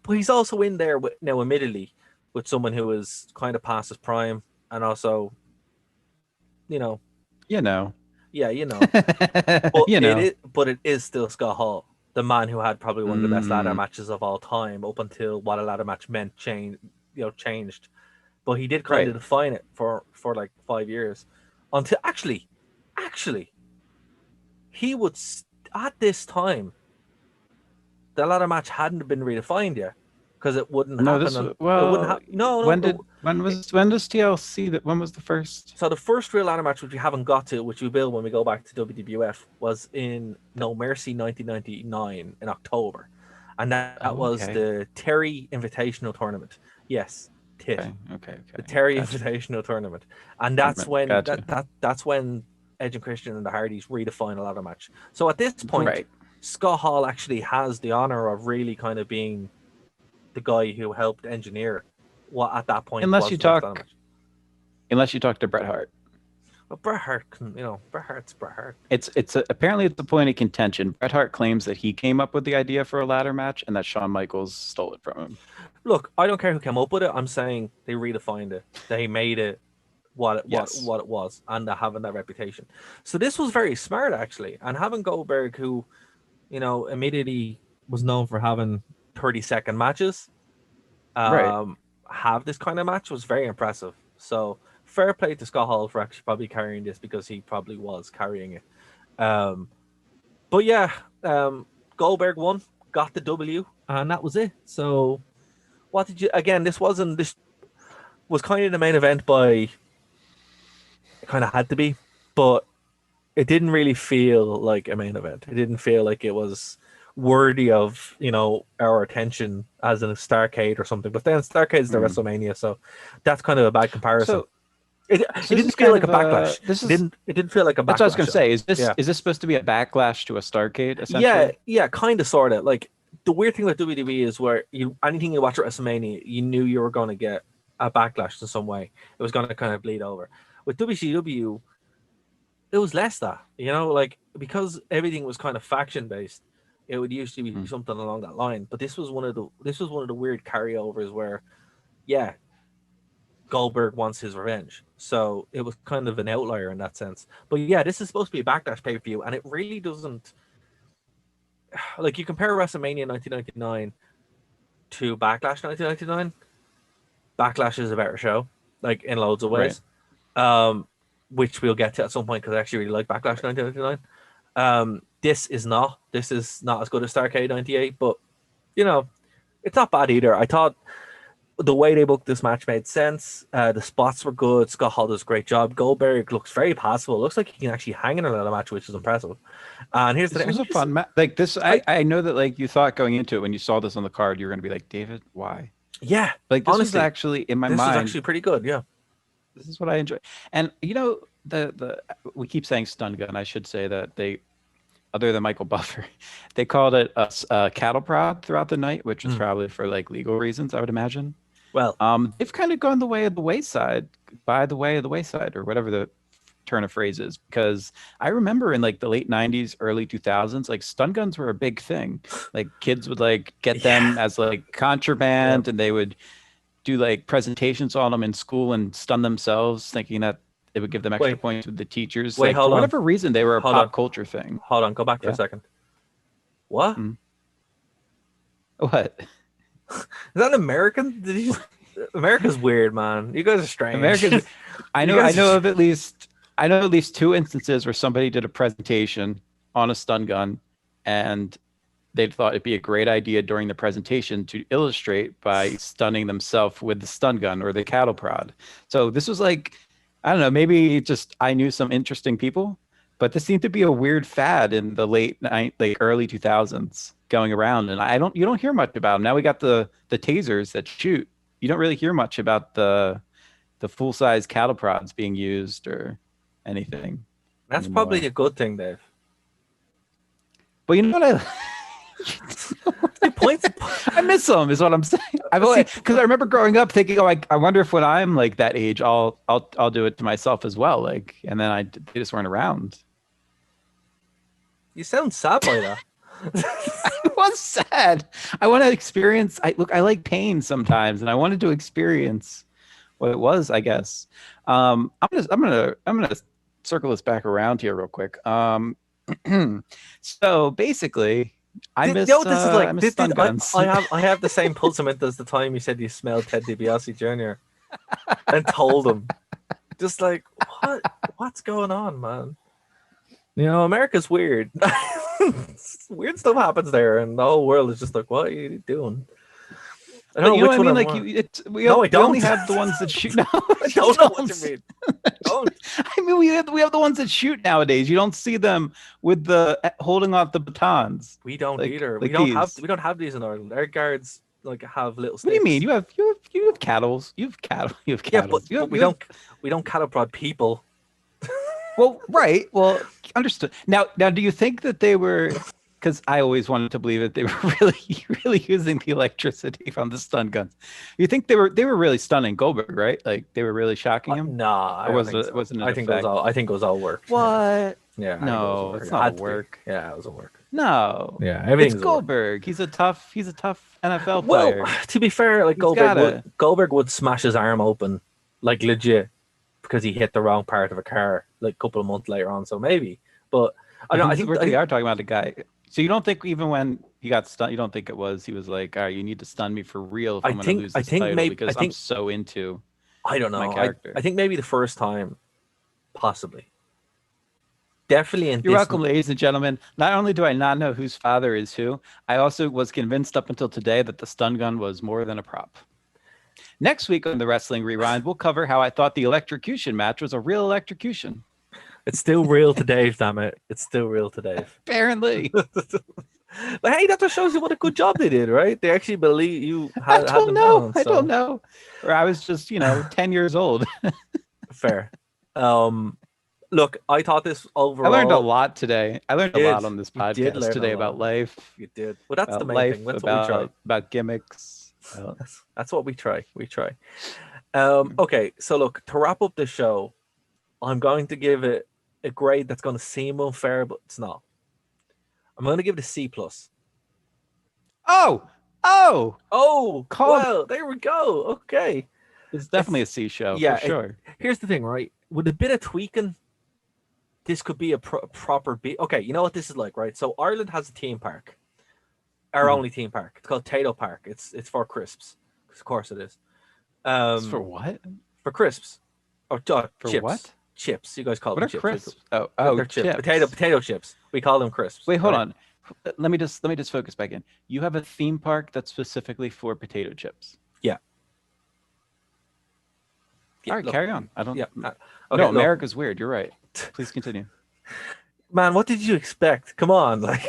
But he's also in there with, now, admittedly, with someone who is kind of past his prime, and also, you know, You know. yeah, but You know. it is still Scott Hall, the man who had probably one of the best ladder Mm, matches of all time, up until what a ladder match meant changed. But he did kind right. of define it for like 5 years, until actually, he would at this time the ladder match hadn't been redefined yet, because it wouldn't No, happen, this and it wouldn't well, happen. No, no. when was TLC that when was the first? So the first real ladder match, which we haven't got to, which we will when we go back to WWF, was in No Mercy 1999 in October, and that Oh, was okay. the Terry Invitational Tournament. Yes, TIT, the Okay. Terry Gotcha. Invitational Tournament, and Tournament. Gotcha. that's when Edge and Christian and the Hardys redefine a ladder match. So at this point, Right. Scott Hall actually has the honor of really kind of being the guy who helped engineer what at that point Unless was you the first ladder talk match. unless you talk to Bret Hart. But Bret Hart, Bret Hart's Bret Hart. Apparently it's a point of contention. Bret Hart claims that he came up with the idea for a ladder match and that Shawn Michaels stole it from him. Look, I don't care who came up with it. I'm saying they redefined it. They made it Yes. what it was, and having that reputation. So this was very smart actually, and having Goldberg, who immediately was known for having 30-second matches, Right. um, have this kind of match was very impressive. So fair play to Scott Hall for actually probably carrying this, because he probably was carrying it. Um, but yeah, Goldberg won, got the W, and that was it. So what did you? Again, this was kind of the main event by it kind of had to be, but it didn't really feel like a main event. It didn't feel like it was worthy of our attention as in a Starcade or something. But then Starcade is the Hmm. WrestleMania, so that's kind of a bad comparison. So It this didn't is feel kind like a of backlash. this It is didn't feel like a that's what I was backlash gonna at all. say. Is this Yeah, is this supposed to be a backlash to a Starcade yeah, essentially? yeah, kind of, sort of. Like, the weird thing with WWE is, where anything you watch at WrestleMania, you knew you were going to get a backlash in some way. It was going to kind of bleed over. With WCW, it was less that, like, because everything was kind of faction based. It would usually be Hmm. something along that line. But this was one of the weird carryovers where, yeah, Goldberg wants his revenge. So it was kind of an outlier in that sense. But yeah, this is supposed to be a backlash pay per view, and it really doesn't. Like, you compare WrestleMania 1999 to Backlash 1999. Backlash is a better show, like, in loads of Right. ways, um, which we'll get to at some point, because I actually really like Backlash 1999. This is not. This is not as good as Starcade '98, but you know, it's not bad either. I thought the way they booked this match made sense. The spots were good. Scott Hall does a great job. Goldberg looks very passable. Looks like he can actually hang in another match, which is impressive. And here's the This thing. was a fun match. Like this, I I know that like you thought going into it when you saw this on the card, you were gonna be like, David, why? Yeah, Like this was honestly, actually in my this is mind. actually pretty good. Yeah. This is what I enjoy. And the we keep saying stun gun. I should say that they, other than Michael Buffer, they called it a cattle prod throughout the night, which was Mm. probably for like legal reasons, I would imagine. Well, They've kind of gone the way of the wayside, by the way of the wayside, or whatever the turn of phrase is. Because I remember in like the late '90s, early 2000s, like stun guns were a big thing. Like kids would like get yeah. them as like Yeah. contraband, and they would do like presentations on them in school and stun themselves, thinking that it would give them extra Wait, points with the teachers. wait, Like for hold on. whatever reason, they were a Hold on. pop culture thing. Hold on. Go back for a Yeah. second. What? Mm. What? Is that an American? Did you America's weird, man. You guys are strange. America's. I You know. I guys know are... of at least. I know at least two instances where somebody did a presentation on a stun gun, and they thought it'd be a great idea during the presentation to illustrate by stunning themselves with the stun gun or the cattle prod. So this was like, I don't know, maybe just I knew some interesting people, but this seemed to be a weird fad in the like early 2000s going around, and you don't hear much about them. Now we got the tasers that shoot. You don't really hear much about the full size cattle prods being used or anything. That's probably anymore. a good thing, Dave. But you know what See, points. I miss them is what I'm saying. I've See, always because I remember growing up thinking, oh, I wonder if when I'm like that age, I'll do it to myself as well. Like, and then they just weren't around. you sound sad by that. It was sad. I want to experience. I like pain sometimes, and I wanted to experience what it was. I guess. I'm gonna circle this back around here real quick. So basically, No, this is I like miss this, stun guns. I have the same pulsament as the time you said you smelled Ted DiBiase Jr. and told him, just like what's going on, man? You know, America's weird. Weird stuff happens there, and the whole world is just like, what are you doing? I don't But know you know which what I one mean? I'm Like more. we No, I only don't. have the ones that shoot. No, I you don't know what don't. you mean. Don't. I mean, we have the ones that shoot nowadays. You don't see them with the holding off the batons We don't either. like these. We don't have these in Ireland. Our guards like have little What do you mean? sticks. You have cattle. You have cattle. You have Yeah, cattle. but You have we don't cattle prod people. well, right. Well, understood. Now, do you think that they were? Because I always wanted to believe that they were really using the electricity from the stun guns. You think they were really stunning Goldberg, right? Like they were really shocking him, Nah, I or don't think so. wasn't it effect? I think it was all work. Yeah, What? yeah, I think it was No, work. it's It not had to be. work. Yeah, it was a work. No, Yeah, it's everything's a work. Goldberg. He's a tough NFL Well, player. to be fair, like He's gotta. Goldberg would smash his arm open, like legit, because he hit the wrong part of a car like a couple of months later on. So maybe, but I don't. We really are talking about a guy. So you don't think even when he got stunned, you don't think he was like, all right, you need to stun me for real if I'm going to lose I this think title maybe because I'm so into I don't my know. character. I think maybe the first time, possibly, definitely in You're this. welcome, ladies and gentlemen. Not only do I not know whose father is who, I also was convinced up until today that the stun gun was more than a prop. Next week on the Wrestling Rewind, we'll cover how I thought the electrocution match was a real electrocution. It's still real to Dave, damn it! It's still real to Dave. Apparently. But hey, that just shows you what a good job they did, right? They actually believe you had them down. I So don't know. Or I was just, 10 years old. fair. Look, I thought this I learned a overall. lot today. I learned a You lot did. on this You did podcast learn a today lot. about life, You did. Well, that's the main thing. That's what we try. about gimmicks. That's what we try. We try. Okay, so look, to wrap up the show, I'm going to give it a grade that's going to seem unfair, but it's not. I'm going to give it a C plus. Oh, Oh, called. well, there we go. Okay, It's definitely a C show yeah. for sure. Here's the thing, right? With a bit of tweaking, this could be a proper B. Okay, you know what this is like, right? So Ireland has a theme park, our only theme park. It's called Tato Park. It's for crisps, of course it is. It's for what? For crisps, or For chips. what? Chips. You guys call What them are chips. crisps? They're Chips. potato chips. We call them crisps. Wait, hold right? on. Let me just focus back in. You have a theme park that's specifically for potato chips. Yeah. All right, look, carry on. I don't. Yeah. No, Okay, America's weird. You're right. Please continue. man, what did you expect? Come on, like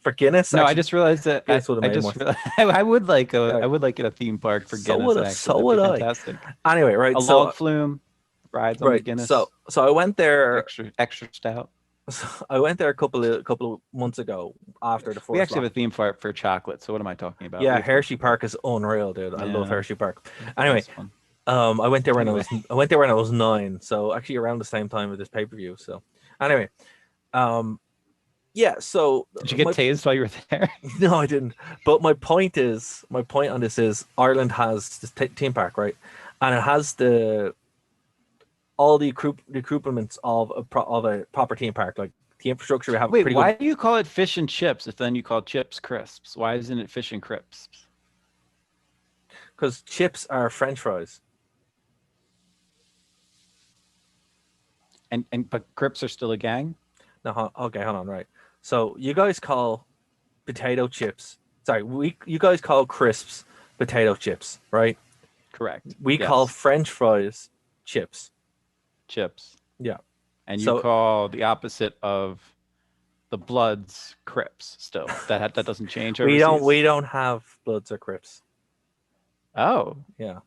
for Guinness. No, I actually, just realized that Guinness would have I made just more. realized, I would like Right. I would like it a theme park for So Guinness. would I. Actually, So that'd would be I. fantastic. Anyway, right. A So log flume rides on the right. Guinness. So I went there. Extra stout. So I went there a couple of months ago after the first. We actually have a theme park for chocolate. So what am I talking about? Yeah, Hershey Park is unreal, dude. I love Yeah. Hershey Park. Anyway, That's fun. I went there when Anyway. I went there when I was 9. So actually around the same time with this pay per view. So anyway, yeah. So Did you get tased while you were there? no, I didn't. But my point on this is Ireland has this theme park, right? And it has all the accoutrements of a proper theme park, like the infrastructure. We have Wait, pretty why good. do you call it fish and chips if then you call chips crisps? Why isn't it fish and crisps? Because chips are French fries. But Crips are still a gang? No, okay, hold on, right. So you guys call potato chips. Sorry, you guys call crisps potato chips, right? Correct. We Yes. call French fries chips. Chips. Yeah. And you So- call the opposite of the Bloods Crips still. That doesn't change overseas? We don't have Bloods or Crips. Oh. Yeah.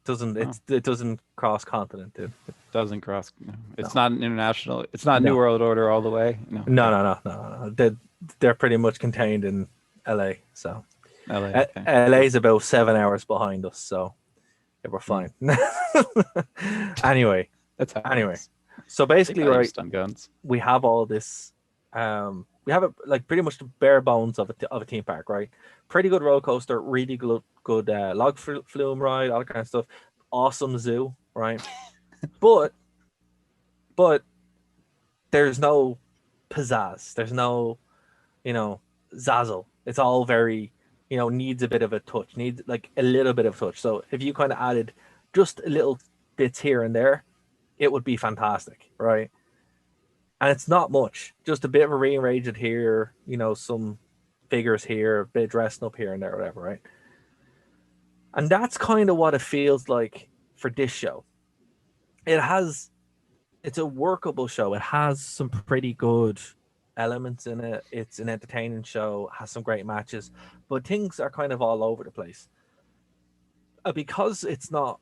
Oh, it doesn't cross continent, dude. doesn't cross. No. It's No, not an international. It's not New no, World Order all the way. No. no, Okay. no, no, no, no. They're pretty much contained in LA. So LA. Okay. LA Cool. is about 7 hours behind us. So yeah, we're Mm. fine. anyway, That's how it anyway. is. So They basically, got right, used on guns. we have all this. We have it like pretty much the bare bones of a theme park, right? Pretty good roller coaster, really good log flume ride, all that kind of stuff. Awesome zoo, right? But but there's no pizzazz. There's no, you know, zazzle. It's all very, needs a bit of a touch, needs like a little bit of touch. So if you kind of added just a little bits here and there, it would be fantastic, right? And it's not much, just a bit of a rearranged here, some figures here, a bit of dressing up here and there, whatever, right? And that's kind of what it feels like for this show. It has, it's a workable show. It has some pretty good elements in it. It's an entertaining show, has some great matches, but things are kind of all over the place. Because it's not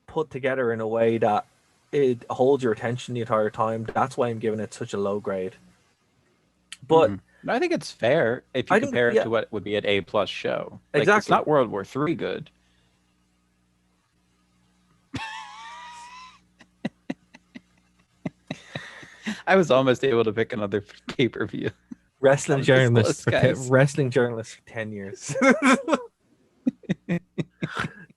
put together in a way that it holds your attention the entire time, that's why I'm giving it such a low grade. But Mm. I think it's fair if you I think, compare it yeah, to what would be an A+ show. Like it's exactly. not World War III good. I was almost able to pick another pay-per-view. I Wrestling was this journalist close, for guys. wrestling journalist for 10 years.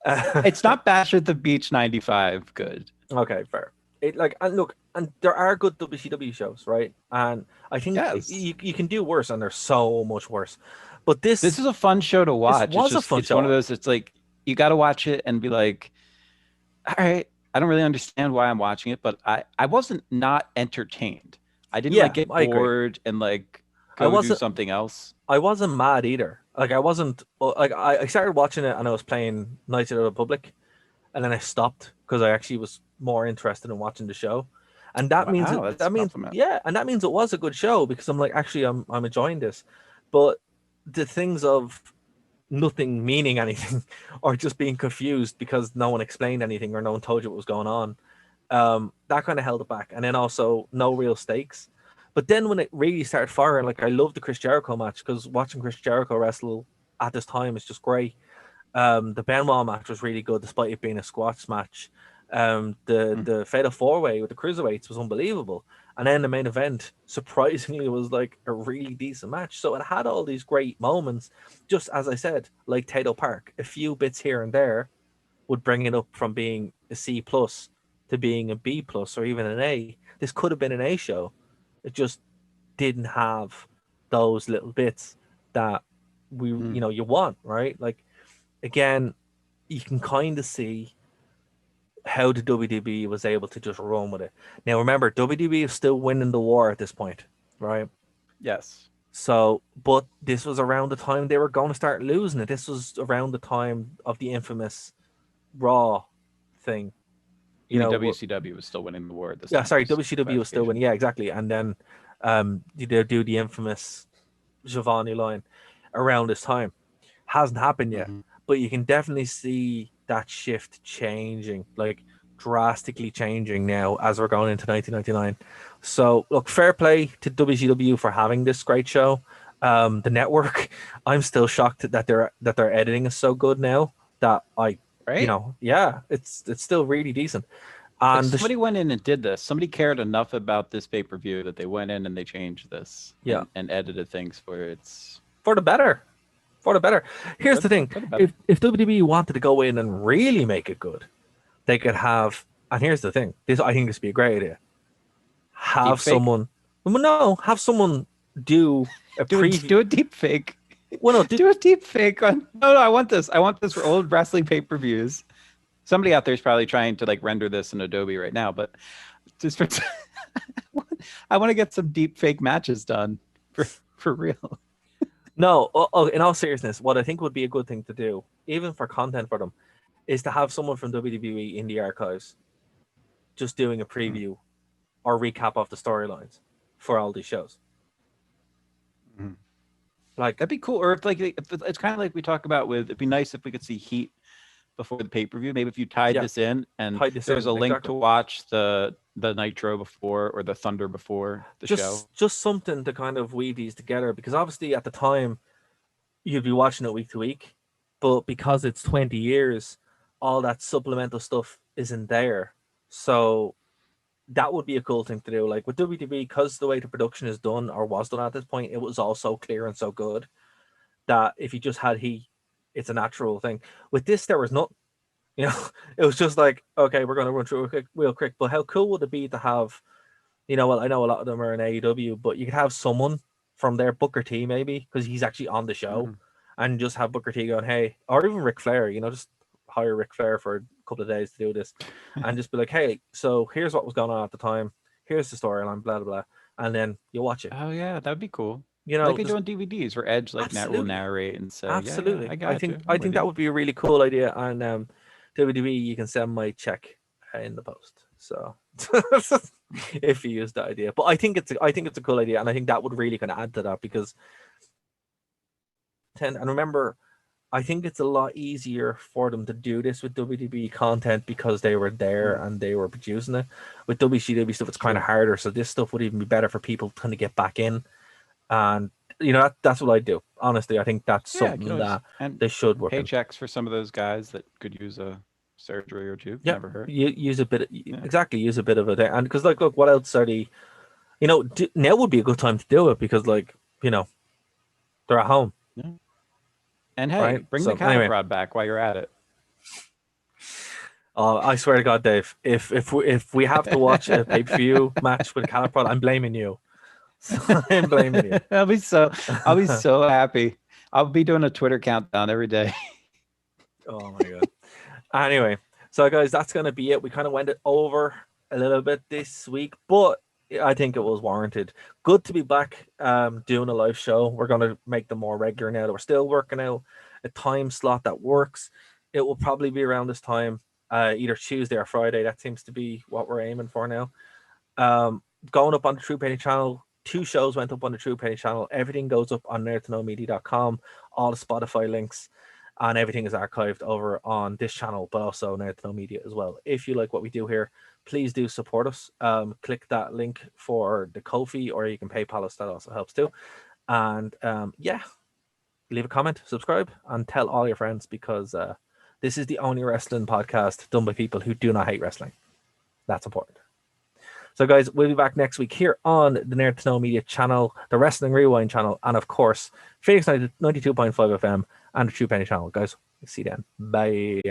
It's not Bash at the Beach 95 good. Okay, fair. And look, and there are good WCW shows, right? And I think Yes. you can do worse, and there's so much worse. But This is a fun show to this watch. It's was a just fun it's one of show. those, it's like you got to watch it and be like, all right, I don't really understand why I'm watching it, but I wasn't not entertained. I didn't like Yeah, get I agree. bored and like I go do wasn't something else. I wasn't mad either. Like I wasn't like I started watching it and I was playing Knights of the Republic, and then I stopped because I actually was more interested in watching the show. And Wow, that's a that means compliment. yeah, and that means it was a good show because I'm like actually I'm enjoying this. But the things of nothing meaning anything or just being confused because no one explained anything or no one told you what was going on, that kind of held it back. And then also no real stakes. But then when it really started firing, like I loved the Chris Jericho match because watching Chris Jericho wrestle at this time is just great. The Benoit match was really good, despite it being a squash match. Mm. The Fatal Four Way with the cruiserweights was unbelievable, and then the main event surprisingly was like a really decent match. So it had all these great moments, just as I said, like Tato Park. A few bits here and there would bring it up from being a C plus to being a B plus or even an A. This could have been an A show. It just didn't have those little bits that Mm. you want, right? Like again, you can kind of see how the WWE was able to just run with it. Now, remember, WWE is still winning the war at this point, right? Yes. So, but this was around the time they were going to start losing it. This was around the time of the infamous Raw thing. You You mean know, WCW was still winning the war at this yeah, time, sorry, just WCW was still clarification. winning. Yeah, exactly. And then they do the infamous Giovanni line around this time. Hasn't happened yet, Hmm. but you can definitely see that shift changing, like drastically changing now as we're going into 1999. So, look, fair play to WCW for having this great show. The network, I'm still shocked that their editing is so good now that Right? yeah, it's still really decent. Like And somebody went in and did this. Somebody cared enough about this pay-per-view that they went in and they changed this yeah, and edited things for its for the better, for the better. Here's the thing: for the better. if WWE wanted to go in and really make it good, they could have. And here's the thing: this I think this would be a great idea. Deep Have fake. someone, well, no, have someone do a preview. Do a deep fake. Well, no, do, Do a deep fake on. No, no, I want this. I want this for old wrestling pay-per-views. Somebody out there is probably trying to like render this in Adobe right now, but just for, I want to get some deep fake matches done for real. no. In all seriousness, what I think would be a good thing to do, even for content for them, is to have someone from WWE in the archives just doing a preview or recap of the storylines for all these shows. Mm-hmm. Like, That'd be cool. Or if like if it's kind of like we talk about with, it'd be nice if we could see Heat before the pay-per-view. Maybe if you tied Yeah, this in and hide this there's a in link exactly. to watch the Nitro before or the Thunder before the show. Just something to kind of weave these together, because obviously at the time you'd be watching it week to week, but because it's 20 years, all that supplemental stuff isn't there. So that would be a cool thing to do. Like with WWE, because the way the production is done or was done at this point, it was all so clear and so good that if you just had Heat, it's a natural thing. With this, there was not, you know, it was just like, okay, we're going to run through it real quick. But how cool would it be to have, well, I know a lot of them are in AEW, but you could have someone from their Booker T maybe, because he's actually on the show, Mhm. and just have Booker T going, hey, or even Ric Flair, just hire Ric Flair for a couple of days to do this, and just be like, hey, so here's what was going on at the time, here's the storyline, blah blah blah, and then you watch it. Oh yeah, that'd be cool. Like they do Just on DVDs where Edge like will absolutely, narrate and say, "Yeah, absolutely. I I got think you. I I'm with think that you." would be a really cool idea, and WWE, you can send my check in the post. So if you use that idea, but I think it's a cool idea, and I think that would really kind of add to that because and remember, I think it's a lot easier for them to do this with WWE content because they were there Mhm. and they were producing it. With WCW stuff, it's kind of Sure. harder. So this stuff would even be better for people trying to get back in, and that's what I do. Honestly, I think that's Yeah, I could something always that and they should work in. paychecks for some of those guys that could use a surgery or two. Yeah, Never hurt. you use a bit Yeah. exactly use a bit of it, and because like, look, what else are the now would be a good time to do it because like they're at home, Yeah. And hey, right? bring the So cattle anyway, prod back while you're at it. I swear to God, Dave, if we have to watch a pay per view match with Caliprod, I'm blaming you. So I'm blaming you. I'll be so happy. I'll be doing a Twitter countdown every day. Oh my God. Anyway, so guys, that's gonna be it. We kind of went it over a little bit this week, but I think it was warranted. Good to be back doing a live show. We're gonna make them more regular now that we're still working out a time slot that works. It will probably be around this time, either Tuesday or Friday. That seems to be what we're aiming for now. Um, Going up on the True Penny channel. 2 shows went up on the True Penny channel. Everything goes up on nerdtoknowmedia.com. All the Spotify links and everything is archived over on this channel, but also Nerd to Know Media as well. If you like what we do here, please do support us. Click that link for the Ko-fi, or you can PayPal us. That also helps too. And yeah, leave a comment, subscribe, and tell all your friends because this is the only wrestling podcast done by people who do not hate wrestling. That's important. So, guys, we'll be back next week here on the Nerd to Know Media channel, the Wrestling Rewind channel, and of course, Phoenix 92.5 FM and the True Penny channel. Guys, see you then. Bye.